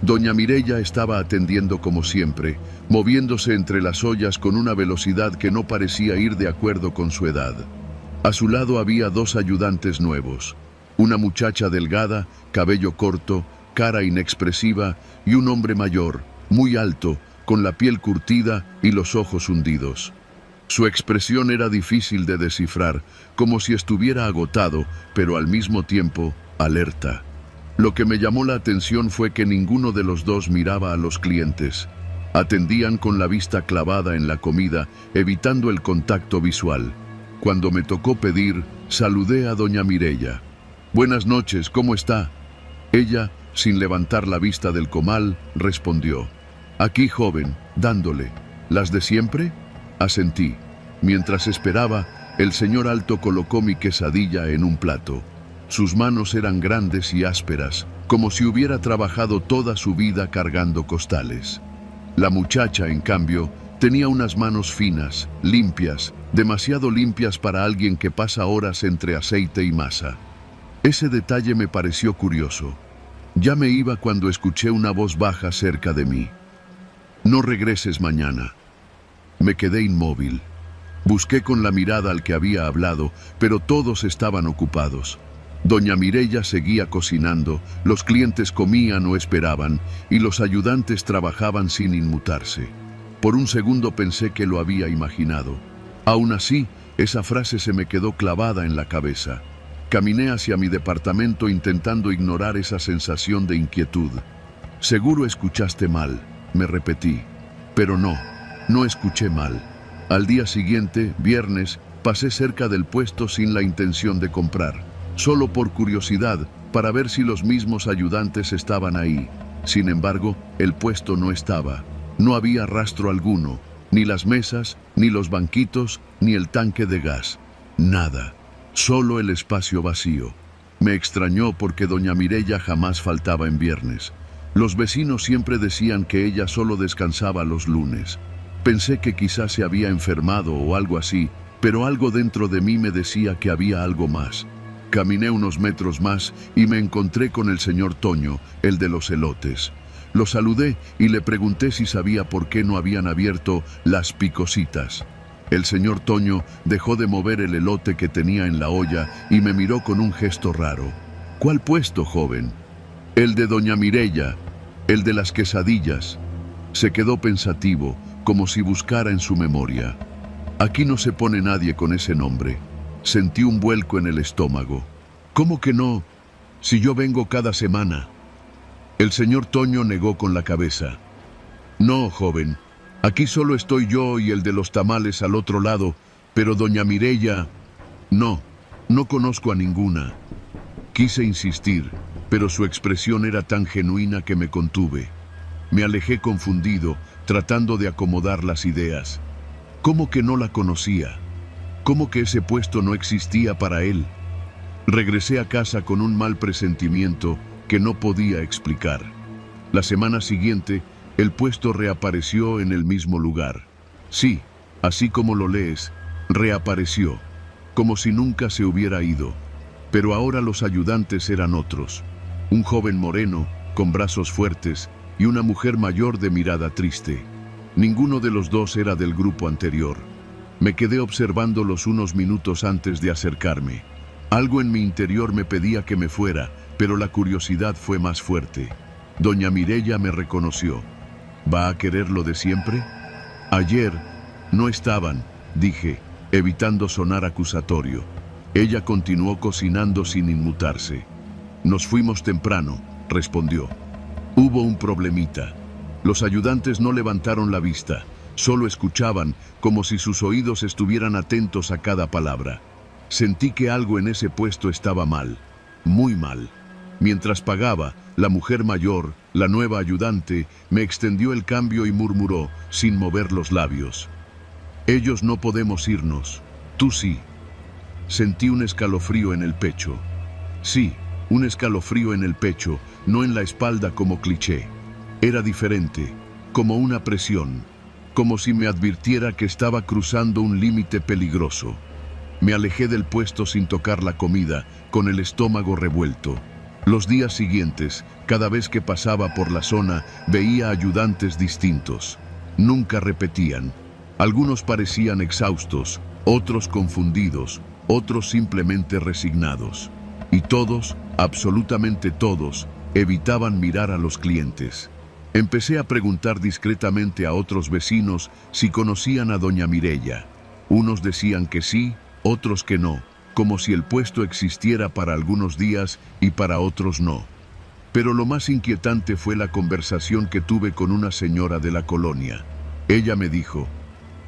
Speaker 1: Doña Mireya estaba atendiendo como siempre, moviéndose entre las ollas con una velocidad que no parecía ir de acuerdo con su edad. A su lado había dos ayudantes nuevos, una muchacha delgada, cabello corto, cara inexpresiva, y un hombre mayor, muy alto, con la piel curtida y los ojos hundidos. Su expresión era difícil de descifrar, como si estuviera agotado, pero al mismo tiempo alerta. Lo que me llamó la atención fue que ninguno de los dos miraba a los clientes. Atendían con la vista clavada en la comida, evitando el contacto visual. Cuando me tocó pedir, saludé a doña Mireya. «Buenas noches, ¿cómo está?» Ella, sin levantar la vista del comal, respondió. «Aquí, joven, dándole. ¿Las de siempre?» Asentí. Mientras esperaba, el señor alto colocó mi quesadilla en un plato. Sus manos eran grandes y ásperas, como si hubiera trabajado toda su vida cargando costales. La muchacha, en cambio, tenía unas manos finas, limpias, demasiado limpias para alguien que pasa horas entre aceite y masa. Ese detalle me pareció curioso. Ya me iba cuando escuché una voz baja cerca de mí. «No regreses mañana». Me quedé inmóvil. Busqué con la mirada al que había hablado, pero todos estaban ocupados. Doña Mireya seguía cocinando, los clientes comían o esperaban, y los ayudantes trabajaban sin inmutarse. Por un segundo pensé que lo había imaginado. Aún así, esa frase se me quedó clavada en la cabeza. Caminé hacia mi departamento intentando ignorar esa sensación de inquietud. «Seguro escuchaste mal», me repetí. Pero no escuché mal. Al día siguiente, viernes, pasé cerca del puesto sin la intención de comprar, solo por curiosidad, para ver si los mismos ayudantes estaban ahí. Sin embargo, el puesto no estaba. No había rastro alguno, ni las mesas, ni los banquitos, ni el tanque de gas. Nada. Solo el espacio vacío. Me extrañó porque doña Mireya jamás faltaba en viernes. Los vecinos siempre decían que ella solo descansaba los lunes. Pensé que quizás se había enfermado o algo así, pero algo dentro de mí me decía que había algo más. Caminé unos metros más y me encontré con el señor Toño, el de los elotes. Lo saludé y le pregunté si sabía por qué no habían abierto Las Picositas. El señor Toño dejó de mover el elote que tenía en la olla y me miró con un gesto raro. «¿Cuál puesto, joven?» «El de doña Mireya, el de las quesadillas». Se quedó pensativo, como si buscara en su memoria. «Aquí no se pone nadie con ese nombre». Sentí un vuelco en el estómago. «¿Cómo que no? Si yo vengo cada semana». El señor Toño negó con la cabeza. «No, joven. Aquí solo estoy yo y el de los tamales al otro lado, pero doña Mireya... No conozco a ninguna». Quise insistir, pero su expresión era tan genuina que me contuve. Me alejé confundido, tratando de acomodar las ideas. ¿Cómo que no la conocía? ¿Cómo que ese puesto no existía para él? Regresé a casa con un mal presentimiento que no podía explicar. La semana siguiente, el puesto reapareció en el mismo lugar. Sí, así como lo lees, reapareció, como si nunca se hubiera ido. Pero ahora los ayudantes eran otros. Un joven moreno, con brazos fuertes, y una mujer mayor de mirada triste. Ninguno de los dos era del grupo anterior. Me quedé observándolos unos minutos antes de acercarme. Algo en mi interior me pedía que me fuera, pero la curiosidad fue más fuerte. Doña Mireya me reconoció. ¿Va a querer lo de siempre? Ayer no estaban, dije, evitando sonar acusatorio. Ella continuó cocinando sin inmutarse. Nos fuimos temprano, respondió. Hubo un problemita. Los ayudantes no levantaron la vista, solo escuchaban, como si sus oídos estuvieran atentos a cada palabra. Sentí que algo en ese puesto estaba mal, muy mal. Mientras pagaba, la mujer mayor, la nueva ayudante, me extendió el cambio y murmuró, sin mover los labios: «Ellos no podemos irnos, tú sí». Sentí un escalofrío en el pecho. Sí, un escalofrío en el pecho, no en la espalda como cliché. Era diferente, como una presión, como si me advirtiera que estaba cruzando un límite peligroso. Me alejé del puesto sin tocar la comida, con el estómago revuelto. Los días siguientes, cada vez que pasaba por la zona, veía ayudantes distintos. Nunca repetían. Algunos parecían exhaustos, otros confundidos, otros simplemente resignados. Y todos, absolutamente todos, evitaban mirar a los clientes. Empecé a preguntar discretamente a otros vecinos si conocían a doña Mireya. Unos decían que sí, otros que no, como si el puesto existiera para algunos días y para otros no. Pero lo más inquietante fue la conversación que tuve con una señora de la colonia. Ella me dijo: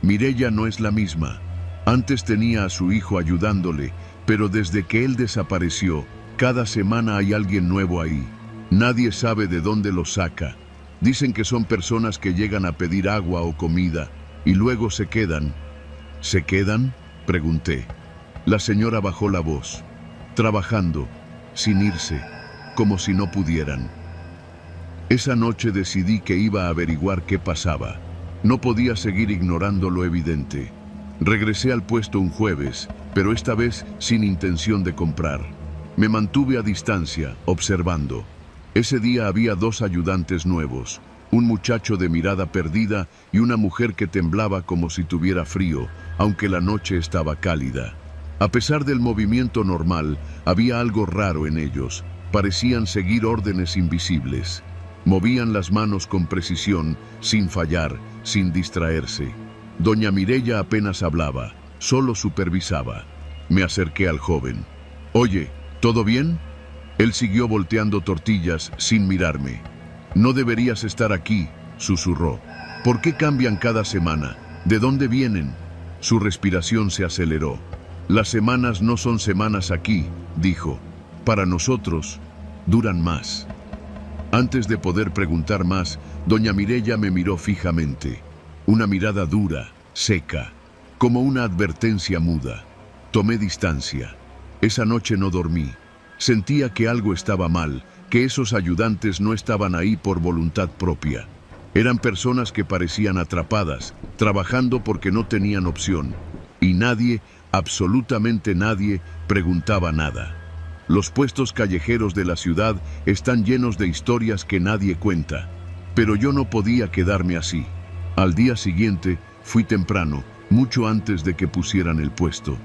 Speaker 1: «Mireya no es la misma. Antes tenía a su hijo ayudándole, pero desde que él desapareció, cada semana hay alguien nuevo ahí. Nadie sabe de dónde lo saca. Dicen que son personas que llegan a pedir agua o comida y luego se quedan». «¿Se quedan?», pregunté. La señora bajó la voz: «Trabajando, sin irse, como si no pudieran». Esa noche decidí que iba a averiguar qué pasaba. No podía seguir ignorando lo evidente. Regresé al puesto un jueves, pero esta vez sin intención de comprar. Me mantuve a distancia, observando. Ese día había 2 ayudantes nuevos, un muchacho de mirada perdida y una mujer que temblaba como si tuviera frío, aunque la noche estaba cálida. A pesar del movimiento normal, había algo raro en ellos. Parecían seguir órdenes invisibles. Movían las manos con precisión, sin fallar, sin distraerse. Doña Mireya apenas hablaba, solo supervisaba. Me acerqué al joven. «Oye, ¿todo bien?». Él siguió volteando tortillas sin mirarme. «No deberías estar aquí», susurró. «¿Por qué cambian cada semana? ¿De dónde vienen?». Su respiración se aceleró. «Las semanas no son semanas aquí», dijo. «Para nosotros, duran más». Antes de poder preguntar más, doña Mireya me miró fijamente. Una mirada dura, seca, como una advertencia muda. Tomé distancia. Esa noche no dormí. Sentía que algo estaba mal, que esos ayudantes no estaban ahí por voluntad propia. Eran personas que parecían atrapadas, trabajando porque no tenían opción. Y nadie, absolutamente nadie, preguntaba nada. Los puestos callejeros de la ciudad están llenos de historias que nadie cuenta. Pero yo no podía quedarme así. Al día siguiente, fui temprano, mucho antes de que pusieran el puesto.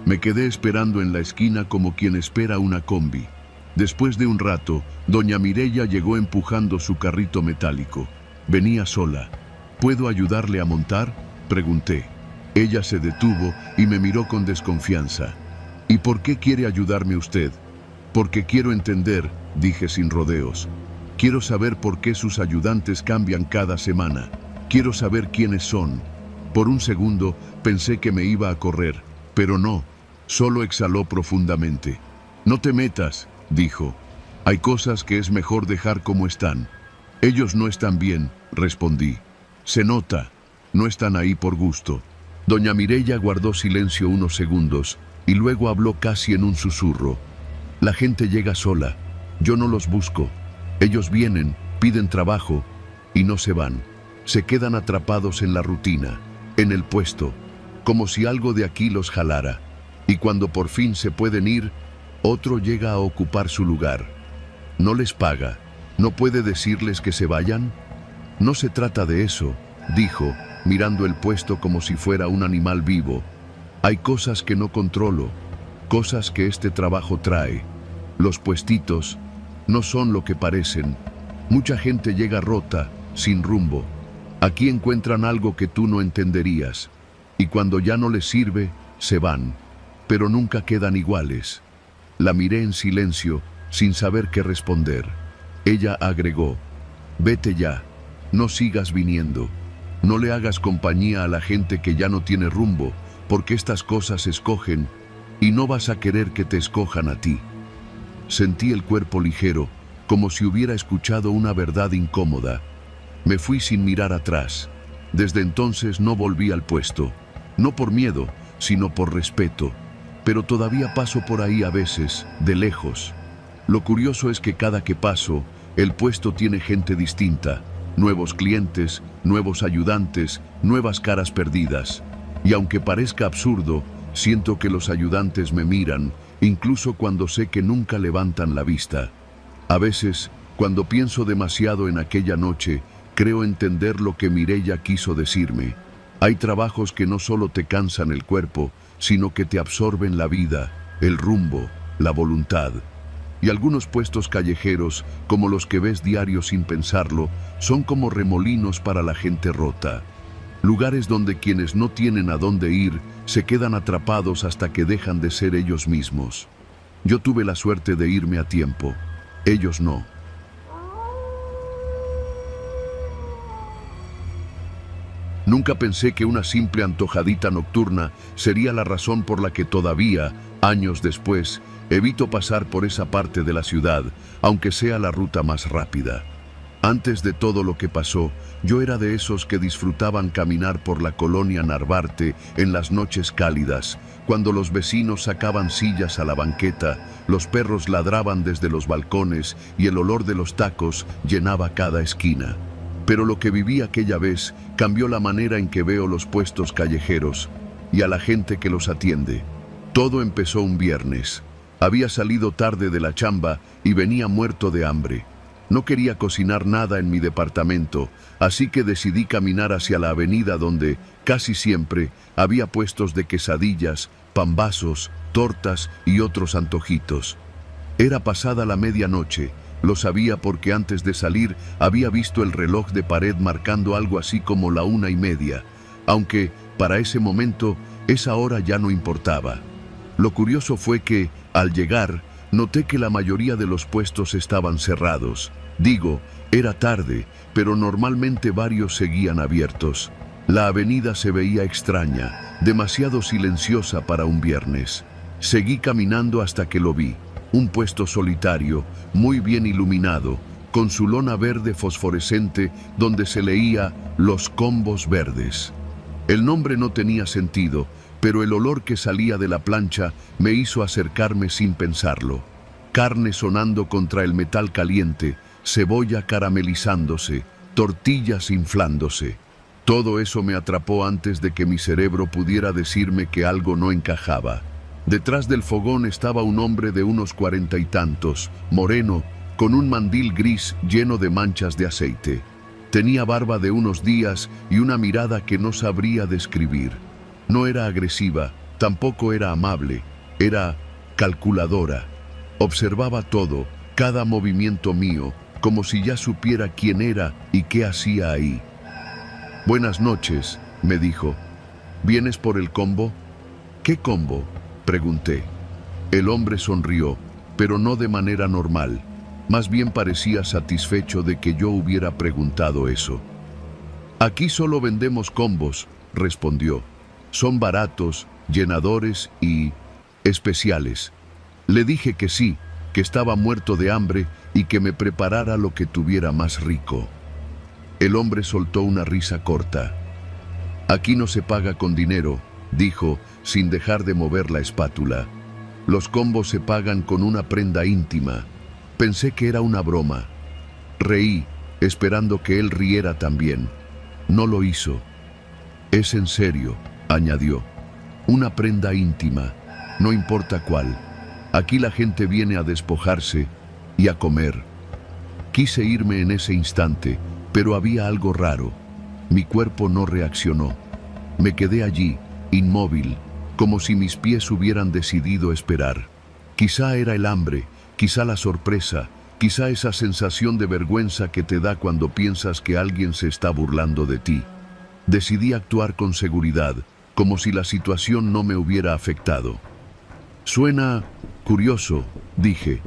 Speaker 1: Me quedé esperando en la esquina como quien espera una combi. Después de un rato, doña Mireya llegó empujando su carrito metálico. Venía sola. «¿Puedo ayudarle a montar?», pregunté. Ella se detuvo y me miró con desconfianza. «¿Y por qué quiere ayudarme usted?». «Porque quiero entender», dije sin rodeos. «Quiero saber por qué sus ayudantes cambian cada semana. Quiero saber quiénes son». Por un segundo pensé que me iba a correr, pero no. Solo exhaló profundamente. «No te metas», dijo. «Hay cosas que es mejor dejar como están». «Ellos no están bien», respondí. «Se nota. No están ahí por gusto». Doña Mireya guardó silencio unos segundos y luego habló casi en un susurro. «La gente llega sola. Yo no los busco. Ellos vienen, piden trabajo y no se van. Se quedan atrapados en la rutina, en el puesto, como si algo de aquí los jalara. Y cuando por fin se pueden ir, otro llega a ocupar su lugar. No les paga. ¿No puede decirles que se vayan?». «No se trata de eso», dijo, mirando el puesto como si fuera un animal vivo. «Hay cosas que no controlo, cosas que este trabajo trae. Los puestitos no son lo que parecen. Mucha gente llega rota, sin rumbo. Aquí encuentran algo que tú no entenderías. Y cuando ya no les sirve, se van. Pero nunca quedan iguales». La miré en silencio, sin saber qué responder. Ella agregó: «Vete ya, no sigas viniendo. No le hagas compañía a la gente que ya no tiene rumbo, porque estas cosas escogen y no vas a querer que te escojan a ti». Sentí el cuerpo ligero, como si hubiera escuchado una verdad incómoda. Me fui sin mirar atrás. Desde entonces no volví al puesto, no por miedo, sino por respeto, pero todavía paso por ahí a veces, de lejos. Lo curioso es que cada que paso, el puesto tiene gente distinta, nuevos clientes, nuevos ayudantes, nuevas caras perdidas. Y aunque parezca absurdo, siento que los ayudantes me miran, incluso cuando sé que nunca levantan la vista. A veces, cuando pienso demasiado en aquella noche, creo entender lo que Mireya quiso decirme. Hay trabajos que no solo te cansan el cuerpo, sino que te absorben la vida, el rumbo, la voluntad. Y algunos puestos callejeros, como los que ves diario sin pensarlo, son como remolinos para la gente rota. Lugares donde quienes no tienen a dónde ir se quedan atrapados hasta que dejan de ser ellos mismos. Yo tuve la suerte de irme a tiempo, ellos no. Nunca pensé que una simple antojadita nocturna sería la razón por la que todavía, años después, evito pasar por esa parte de la ciudad, aunque sea la ruta más rápida. Antes de todo lo que pasó, yo era de esos que disfrutaban caminar por la colonia Narvarte en las noches cálidas, cuando los vecinos sacaban sillas a la banqueta, los perros ladraban desde los balcones y el olor de los tacos llenaba cada esquina. Pero lo que viví aquella vez cambió la manera en que veo los puestos callejeros y a la gente que los atiende. Todo empezó un viernes. Había salido tarde de la chamba y venía muerto de hambre. No quería cocinar nada en mi departamento, así que decidí caminar hacia la avenida donde, casi siempre, había puestos de quesadillas, pambazos, tortas y otros antojitos. Era pasada la medianoche. Lo sabía porque antes de salir había visto el reloj de pared marcando algo así como la 1:30, aunque, para ese momento, esa hora ya no importaba. Lo curioso fue que, al llegar, noté que la mayoría de los puestos estaban cerrados. Digo, era tarde, pero normalmente varios seguían abiertos. La avenida se veía extraña, demasiado silenciosa para un viernes. Seguí caminando hasta que lo vi. Un puesto solitario, muy bien iluminado, con su lona verde fosforescente donde se leía Los Combos Verdes. El nombre no tenía sentido, pero el olor que salía de la plancha me hizo acercarme sin pensarlo. Carne sonando contra el metal caliente, cebolla caramelizándose, tortillas inflándose. Todo eso me atrapó antes de que mi cerebro pudiera decirme que algo no encajaba. Detrás del fogón estaba un hombre de unos 40 y tantos, moreno, con un mandil gris lleno de manchas de aceite. Tenía barba de unos días y una mirada que no sabría describir. No era agresiva, tampoco era amable, era calculadora. Observaba todo, cada movimiento mío, como si ya supiera quién era y qué hacía ahí. «Buenas noches», me dijo. «¿Vienes por el combo?» «¿Qué combo?», pregunté. El hombre sonrió, pero no de manera normal. Más bien parecía satisfecho de que yo hubiera preguntado eso. «Aquí solo vendemos combos», respondió. «Son baratos, llenadores y especiales». Le dije que sí, que estaba muerto de hambre y que me preparara lo que tuviera más rico. El hombre soltó una risa corta. «Aquí no se paga con dinero», dijo, sin dejar de mover la espátula. «Los combos se pagan con una prenda íntima». Pensé que era una broma. Reí, esperando que él riera también. No lo hizo. «Es en serio», añadió. «Una prenda íntima, no importa cuál. Aquí la gente viene a despojarse y a comer». Quise irme en ese instante, pero había algo raro. Mi cuerpo no reaccionó. Me quedé allí, inmóvil, como si mis pies hubieran decidido esperar. Quizá era el hambre, quizá la sorpresa, quizá esa sensación de vergüenza que te da cuando piensas que alguien se está burlando de ti. Decidí actuar con seguridad, como si la situación no me hubiera afectado. «Suena curioso», dije,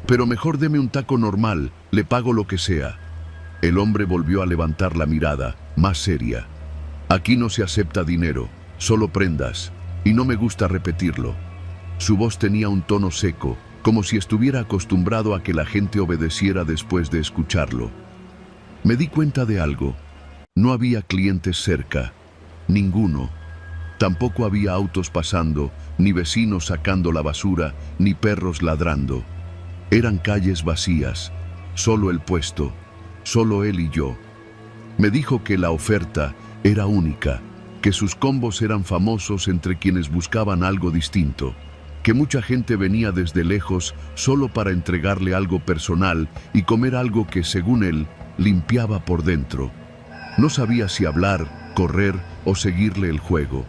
Speaker 1: «pero mejor deme un taco normal, le pago lo que sea». El hombre volvió a levantar la mirada, más seria. «Aquí no se acepta dinero, solo prendas, y no me gusta repetirlo». Su voz tenía un tono seco, como si estuviera acostumbrado a que la gente obedeciera después de escucharlo. Me di cuenta de algo. No había clientes cerca, ninguno. Tampoco había autos pasando, ni vecinos sacando la basura, ni perros ladrando. Eran calles vacías, solo el puesto, solo él y yo. Me dijo que la oferta era única, que sus combos eran famosos entre quienes buscaban algo distinto, que mucha gente venía desde lejos solo para entregarle algo personal y comer algo que, según él, limpiaba por dentro. No sabía si hablar, correr o seguirle el juego.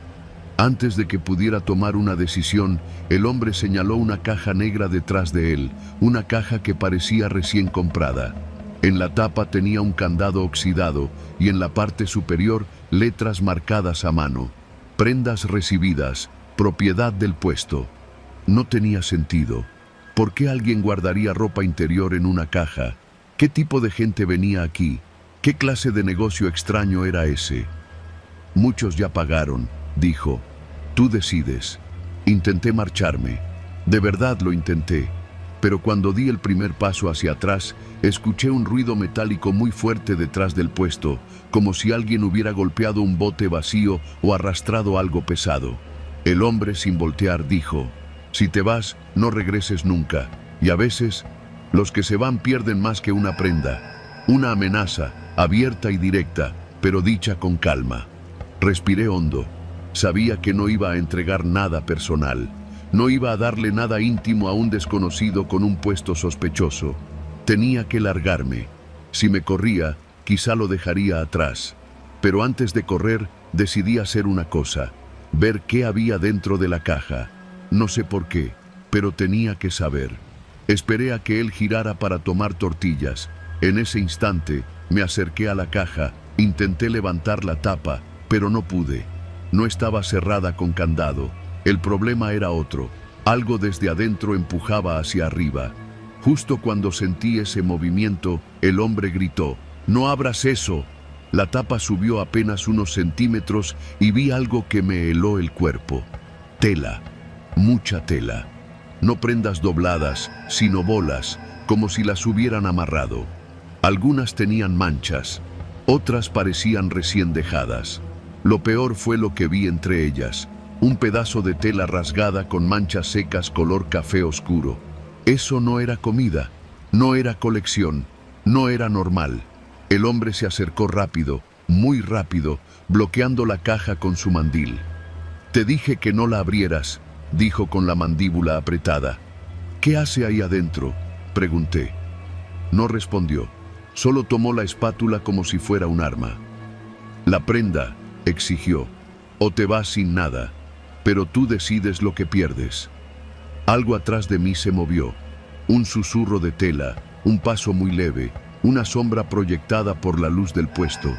Speaker 1: Antes de que pudiera tomar una decisión, el hombre señaló una caja negra detrás de él, una caja que parecía recién comprada. En la tapa tenía un candado oxidado y en la parte superior letras marcadas a mano. Prendas recibidas, propiedad del puesto. No tenía sentido. ¿Por qué alguien guardaría ropa interior en una caja? ¿Qué tipo de gente venía aquí? ¿Qué clase de negocio extraño era ese? Muchos ya pagaron, dijo. Tú decides. Intenté marcharme. De verdad lo intenté. Pero cuando di el primer paso hacia atrás, escuché un ruido metálico muy fuerte detrás del puesto, como si alguien hubiera golpeado un bote vacío o arrastrado algo pesado. El hombre, sin voltear, dijo: si te vas, no regreses nunca. Y a veces, los que se van pierden más que una prenda. Una amenaza, abierta y directa, pero dicha con calma. Respiré hondo. Sabía que no iba a entregar nada personal. No iba a darle nada íntimo a un desconocido con un puesto sospechoso. Tenía que largarme. Si me corría, quizá lo dejaría atrás. Pero antes de correr, decidí hacer una cosa: ver qué había dentro de la caja. No sé por qué, pero tenía que saber. Esperé a que él girara para tomar tortillas. En ese instante, me acerqué a la caja, intenté levantar la tapa, pero no pude. No estaba cerrada con candado. El problema era otro. Algo desde adentro empujaba hacia arriba. Justo cuando sentí ese movimiento, el hombre gritó: «¡No abras eso!». La tapa subió apenas unos centímetros y vi algo que me heló el cuerpo. Tela. Mucha tela. No prendas dobladas, sino bolas, como si las hubieran amarrado. Algunas tenían manchas, otras parecían recién dejadas. Lo peor fue lo que vi entre ellas: un pedazo de tela rasgada con manchas secas color café oscuro. Eso no era comida, no era colección, no era normal. El hombre se acercó rápido, muy rápido, bloqueando la caja con su mandil. «Te dije que no la abrieras», dijo con la mandíbula apretada. «¿Qué hace ahí adentro?», pregunté. No respondió, solo tomó la espátula como si fuera un arma. «La prenda», exigió, «o te vas sin nada, pero tú decides lo que pierdes». Algo atrás de mí se movió, un susurro de tela, un paso muy leve, una sombra proyectada por la luz del puesto.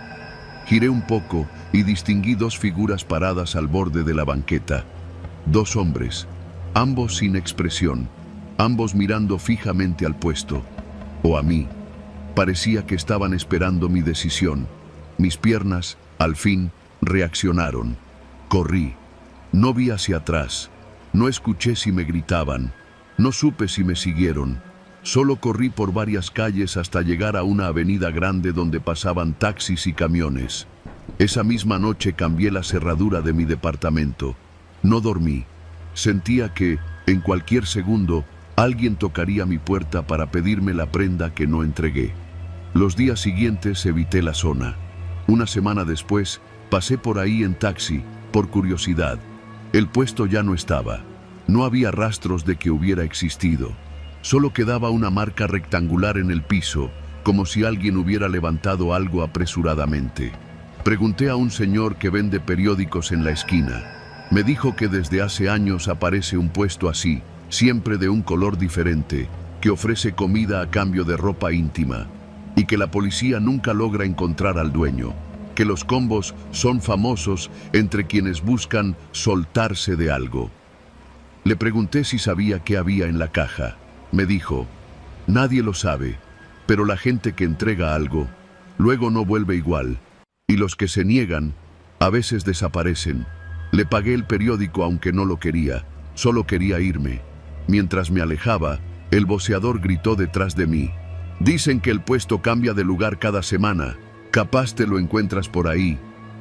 Speaker 1: Giré un poco y distinguí dos figuras paradas al borde de la banqueta. Dos hombres, ambos sin expresión, ambos mirando fijamente al puesto, o a mí. Parecía que estaban esperando mi decisión. Mis piernas, al fin, reaccionaron. Corrí. No vi hacia atrás. No escuché si me gritaban. No supe si me siguieron. Solo corrí por varias calles hasta llegar a una avenida grande donde pasaban taxis y camiones. Esa misma noche cambié la cerradura de mi departamento. No dormí. Sentía que, en cualquier segundo, alguien tocaría mi puerta para pedirme la prenda que no entregué. Los días siguientes evité la zona. Una semana después, pasé por ahí en taxi, por curiosidad. El puesto ya no estaba. No había rastros de que hubiera existido. Solo quedaba una marca rectangular en el piso, como si alguien hubiera levantado algo apresuradamente. Pregunté a un señor que vende periódicos en la esquina. Me dijo que desde hace años aparece un puesto así, siempre de un color diferente, que ofrece comida a cambio de ropa íntima, y que la policía nunca logra encontrar al dueño, que los combos son famosos entre quienes buscan soltarse de algo. Le pregunté si sabía qué había en la caja. Me dijo: «Nadie lo sabe, pero la gente que entrega algo, luego no vuelve igual, y los que se niegan, a veces desaparecen». Le pagué el periódico aunque no lo quería, solo quería irme. Mientras me alejaba, el voceador gritó detrás de mí: «Dicen que el puesto cambia de lugar cada semana. Capaz te lo encuentras por ahí».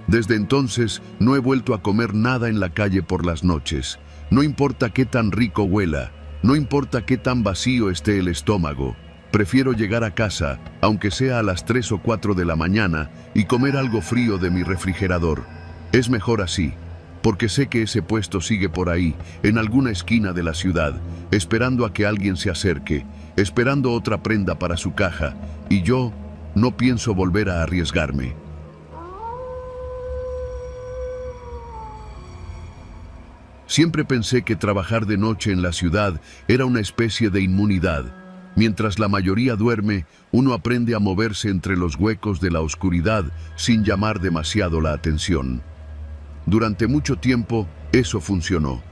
Speaker 1: Desde entonces no he vuelto a comer nada en la calle por las noches. No importa qué tan rico huela, no importa qué tan vacío esté el estómago. Prefiero llegar a casa, aunque sea a las 3 o 4 de la mañana, y comer algo frío de mi refrigerador. Es mejor así, porque sé que ese puesto sigue por ahí, en alguna esquina de la ciudad, esperando a que alguien se acerque, esperando otra prenda para su caja, y yo no pienso volver a arriesgarme. Siempre pensé que trabajar de noche en la ciudad era una especie de inmunidad. Mientras la mayoría duerme, uno aprende a moverse entre los huecos de la oscuridad sin llamar demasiado la atención. Durante mucho tiempo, eso funcionó.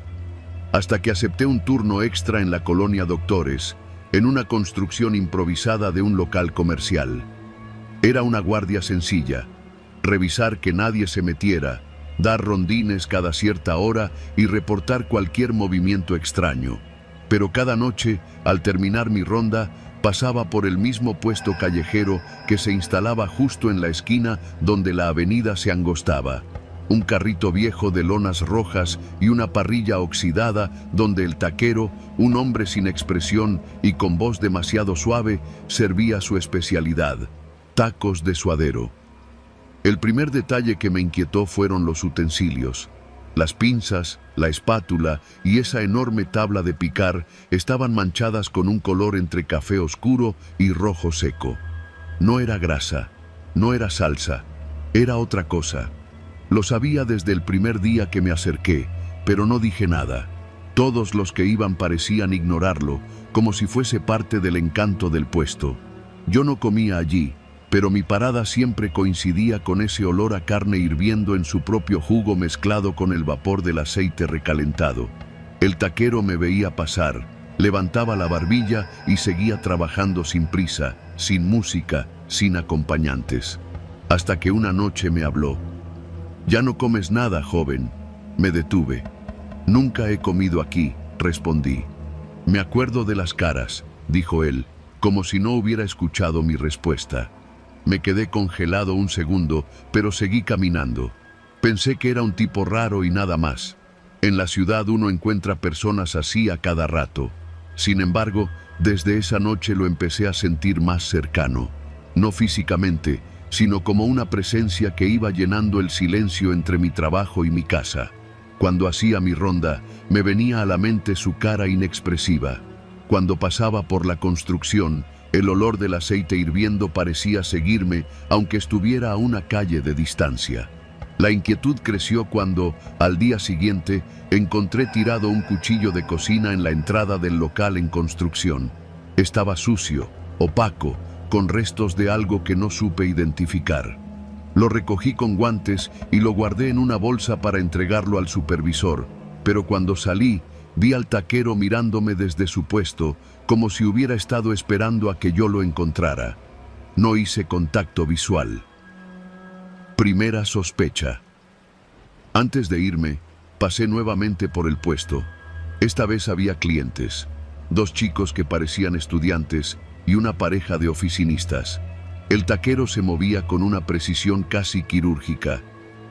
Speaker 1: Hasta que acepté un turno extra en la colonia Doctores, en una construcción improvisada de un local comercial. Era una guardia sencilla: revisar que nadie se metiera, dar rondines cada cierta hora y reportar cualquier movimiento extraño. Pero cada noche, al terminar mi ronda, pasaba por el mismo puesto callejero que se instalaba justo en la esquina donde la avenida se angostaba. Un carrito viejo de lonas rojas y una parrilla oxidada donde el taquero, un hombre sin expresión y con voz demasiado suave, servía su especialidad: tacos de suadero. El primer detalle que me inquietó fueron los utensilios. Las pinzas, la espátula y esa enorme tabla de picar estaban manchadas con un color entre café oscuro y rojo seco. No era grasa, no era salsa, era otra cosa. Lo sabía desde el primer día que me acerqué, pero no dije nada. Todos los que iban parecían ignorarlo, como si fuese parte del encanto del puesto. Yo no comía allí, pero mi parada siempre coincidía con ese olor a carne hirviendo en su propio jugo mezclado con el vapor del aceite recalentado. El taquero me veía pasar, levantaba la barbilla y seguía trabajando sin prisa, sin música, sin acompañantes. Hasta que una noche me habló. «Ya no comes nada, joven». Me detuve. «Nunca he comido aquí», respondí. «Me acuerdo de las caras», dijo él, como si no hubiera escuchado mi respuesta. Me quedé congelado un segundo, pero seguí caminando. Pensé que era un tipo raro y nada más. En la ciudad uno encuentra personas así a cada rato. Sin embargo, desde esa noche lo empecé a sentir más cercano. No físicamente, sino como una presencia que iba llenando el silencio entre mi trabajo y mi casa. Cuando hacía mi ronda, me venía a la mente su cara inexpresiva. Cuando pasaba por la construcción, el olor del aceite hirviendo parecía seguirme, aunque estuviera a una calle de distancia. La inquietud creció cuando, al día siguiente, encontré tirado un cuchillo de cocina en la entrada del local en construcción. Estaba sucio, opaco, con restos de algo que no supe identificar. Lo recogí con guantes y lo guardé en una bolsa para entregarlo al supervisor, pero cuando salí, vi al taquero mirándome desde su puesto, como si hubiera estado esperando a que yo lo encontrara. No hice contacto visual. Primera sospecha. Antes de irme, pasé nuevamente por el puesto. Esta vez había clientes, 2 chicos que parecían estudiantes y una pareja de oficinistas. El taquero se movía con una precisión casi quirúrgica,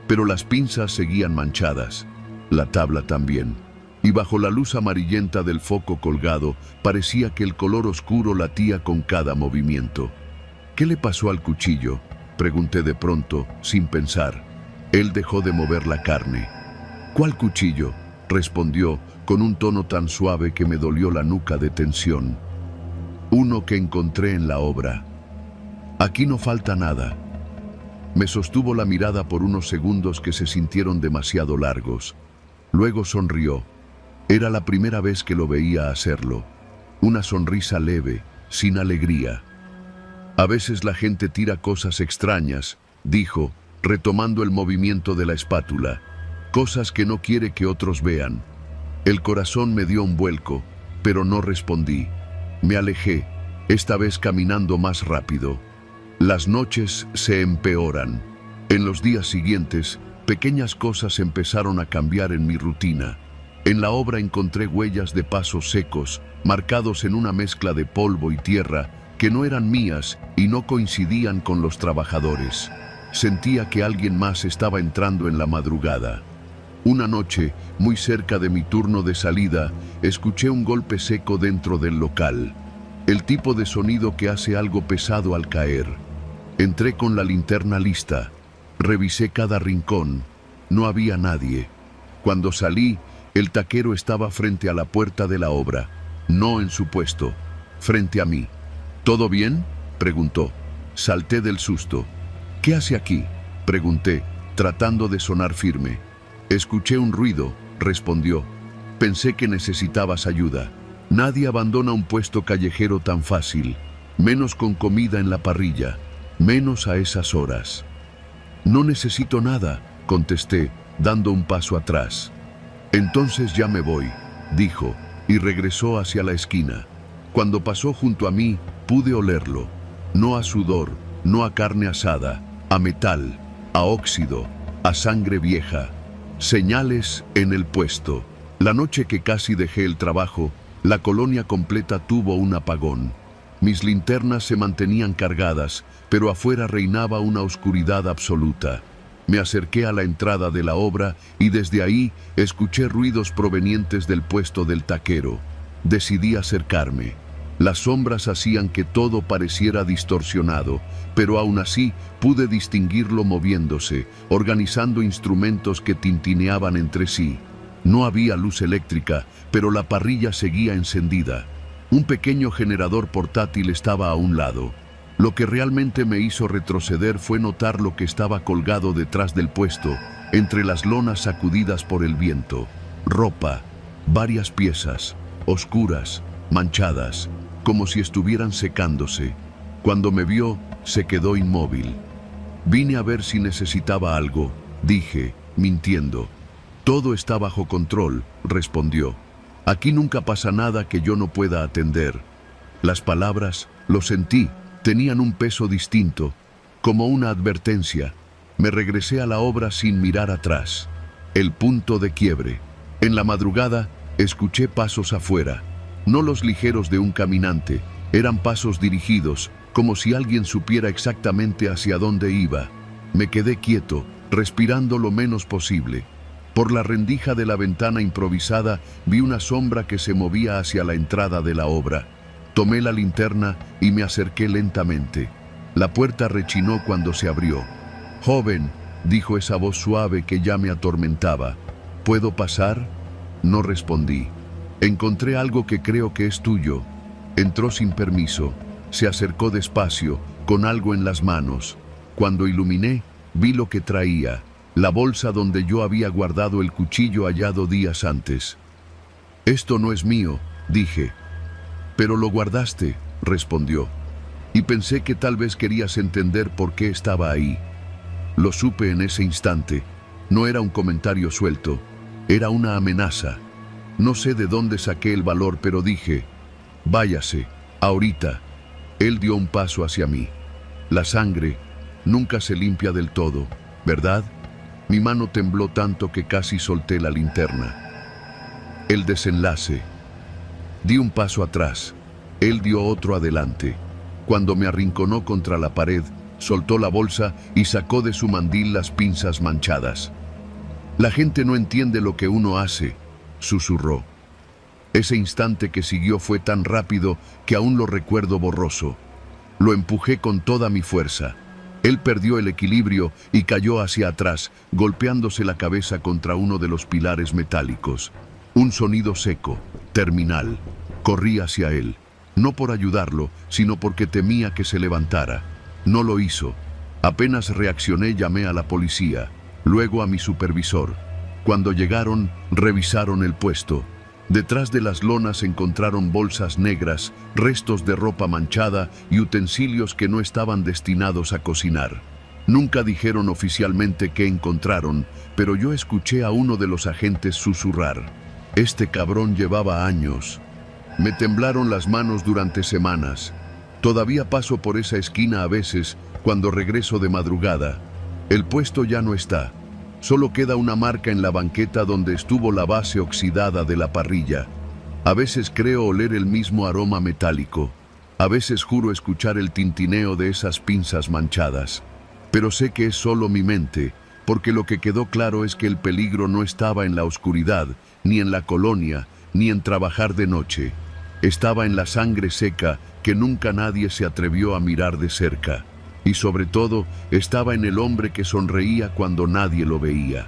Speaker 1: pero las pinzas seguían manchadas, la tabla también. Y bajo la luz amarillenta del foco colgado, parecía que el color oscuro latía con cada movimiento. «¿Qué le pasó al cuchillo?», pregunté de pronto, sin pensar. Él dejó de mover la carne. «¿Cuál cuchillo?», respondió, con un tono tan suave que me dolió la nuca de tensión. «Uno que encontré en la obra. Aquí no falta nada». Me sostuvo la mirada por unos segundos que se sintieron demasiado largos. Luego sonrió. Era la primera vez que lo veía hacerlo. Una sonrisa leve, sin alegría. «A veces la gente tira cosas extrañas», dijo, retomando el movimiento de la espátula. «Cosas que no quiere que otros vean». El corazón me dio un vuelco, pero no respondí. Me alejé, esta vez caminando más rápido. Las noches se empeoran. En los días siguientes, pequeñas cosas empezaron a cambiar en mi rutina. En la obra encontré huellas de pasos secos, marcados en una mezcla de polvo y tierra, que no eran mías y no coincidían con los trabajadores. Sentía que alguien más estaba entrando en la madrugada. Una noche, muy cerca de mi turno de salida, escuché un golpe seco dentro del local. El tipo de sonido que hace algo pesado al caer. Entré con la linterna lista. Revisé cada rincón. No había nadie. Cuando salí, el taquero estaba frente a la puerta de la obra, no en su puesto, frente a mí. ¿Todo bien?, preguntó. Salté del susto. ¿Qué hace aquí?, pregunté, tratando de sonar firme. Escuché un ruido, respondió. Pensé que necesitabas ayuda. Nadie abandona un puesto callejero tan fácil, menos con comida en la parrilla, menos a esas horas. No necesito nada, contesté, dando un paso atrás. Entonces ya me voy, dijo, y regresó hacia la esquina. Cuando pasó junto a mí, pude olerlo. No a sudor, no a carne asada, a metal, a óxido, a sangre vieja. Señales en el puesto. La noche que casi dejé el trabajo, la colonia completa tuvo un apagón. Mis linternas se mantenían cargadas, pero afuera reinaba una oscuridad absoluta. Me acerqué a la entrada de la obra y desde ahí escuché ruidos provenientes del puesto del taquero. Decidí acercarme. Las sombras hacían que todo pareciera distorsionado, pero aún así pude distinguirlo moviéndose, organizando instrumentos que tintineaban entre sí. No había luz eléctrica, pero la parrilla seguía encendida. Un pequeño generador portátil estaba a un lado. Lo que realmente me hizo retroceder fue notar lo que estaba colgado detrás del puesto, entre las lonas sacudidas por el viento. Ropa, varias piezas, oscuras, manchadas, como si estuvieran secándose. Cuando me vio, se quedó inmóvil. Vine a ver si necesitaba algo, dije, mintiendo. Todo está bajo control, respondió. Aquí nunca pasa nada que yo no pueda atender. Las palabras, lo sentí, tenían un peso distinto, como una advertencia. Me regresé a la obra sin mirar atrás. El punto de quiebre. En la madrugada, escuché pasos afuera. No los ligeros de un caminante, eran pasos dirigidos, como si alguien supiera exactamente hacia dónde iba. Me quedé quieto, respirando lo menos posible. Por la rendija de la ventana improvisada vi una sombra que se movía hacia la entrada de la obra. Tomé la linterna y me acerqué lentamente. La puerta rechinó cuando se abrió. «Joven», dijo esa voz suave que ya me atormentaba. «¿Puedo pasar?» No respondí. «Encontré algo que creo que es tuyo». Entró sin permiso. Se acercó despacio, con algo en las manos. Cuando iluminé, vi lo que traía. La bolsa donde yo había guardado el cuchillo hallado días antes. «Esto no es mío», dije. «Pero lo guardaste», respondió. Y pensé que tal vez querías entender por qué estaba ahí. Lo supe en ese instante. No era un comentario suelto, era una amenaza. No sé de dónde saqué el valor, pero dije, «Váyase, ahorita». Él dio un paso hacia mí. La sangre nunca se limpia del todo, ¿verdad? Mi mano tembló tanto que casi solté la linterna. El desenlace. Di un paso atrás. Él dio otro adelante. Cuando me arrinconó contra la pared, soltó la bolsa y sacó de su mandil las pinzas manchadas. «La gente no entiende lo que uno hace», susurró. Ese instante que siguió fue tan rápido que aún lo recuerdo borroso. Lo empujé con toda mi fuerza. Él perdió el equilibrio y cayó hacia atrás, golpeándose la cabeza contra uno de los pilares metálicos. Un sonido seco, terminal. Corrí hacia él, no por ayudarlo, sino porque temía que se levantara. No lo hizo. Apenas reaccioné, llamé a la policía, luego a mi supervisor. Cuando llegaron, revisaron el puesto. Detrás de las lonas encontraron bolsas negras, restos de ropa manchada y utensilios que no estaban destinados a cocinar. Nunca dijeron oficialmente qué encontraron, pero yo escuché a uno de los agentes susurrar. «Este cabrón llevaba años». Me temblaron las manos durante semanas. Todavía paso por esa esquina a veces, cuando regreso de madrugada. El puesto ya no está. Solo queda una marca en la banqueta donde estuvo la base oxidada de la parrilla. A veces creo oler el mismo aroma metálico. A veces juro escuchar el tintineo de esas pinzas manchadas. Pero sé que es solo mi mente, porque lo que quedó claro es que el peligro no estaba en la oscuridad, ni en la colonia, ni en trabajar de noche. Estaba en la sangre seca que nunca nadie se atrevió a mirar de cerca. Y sobre todo, estaba en el hombre que sonreía cuando nadie lo veía.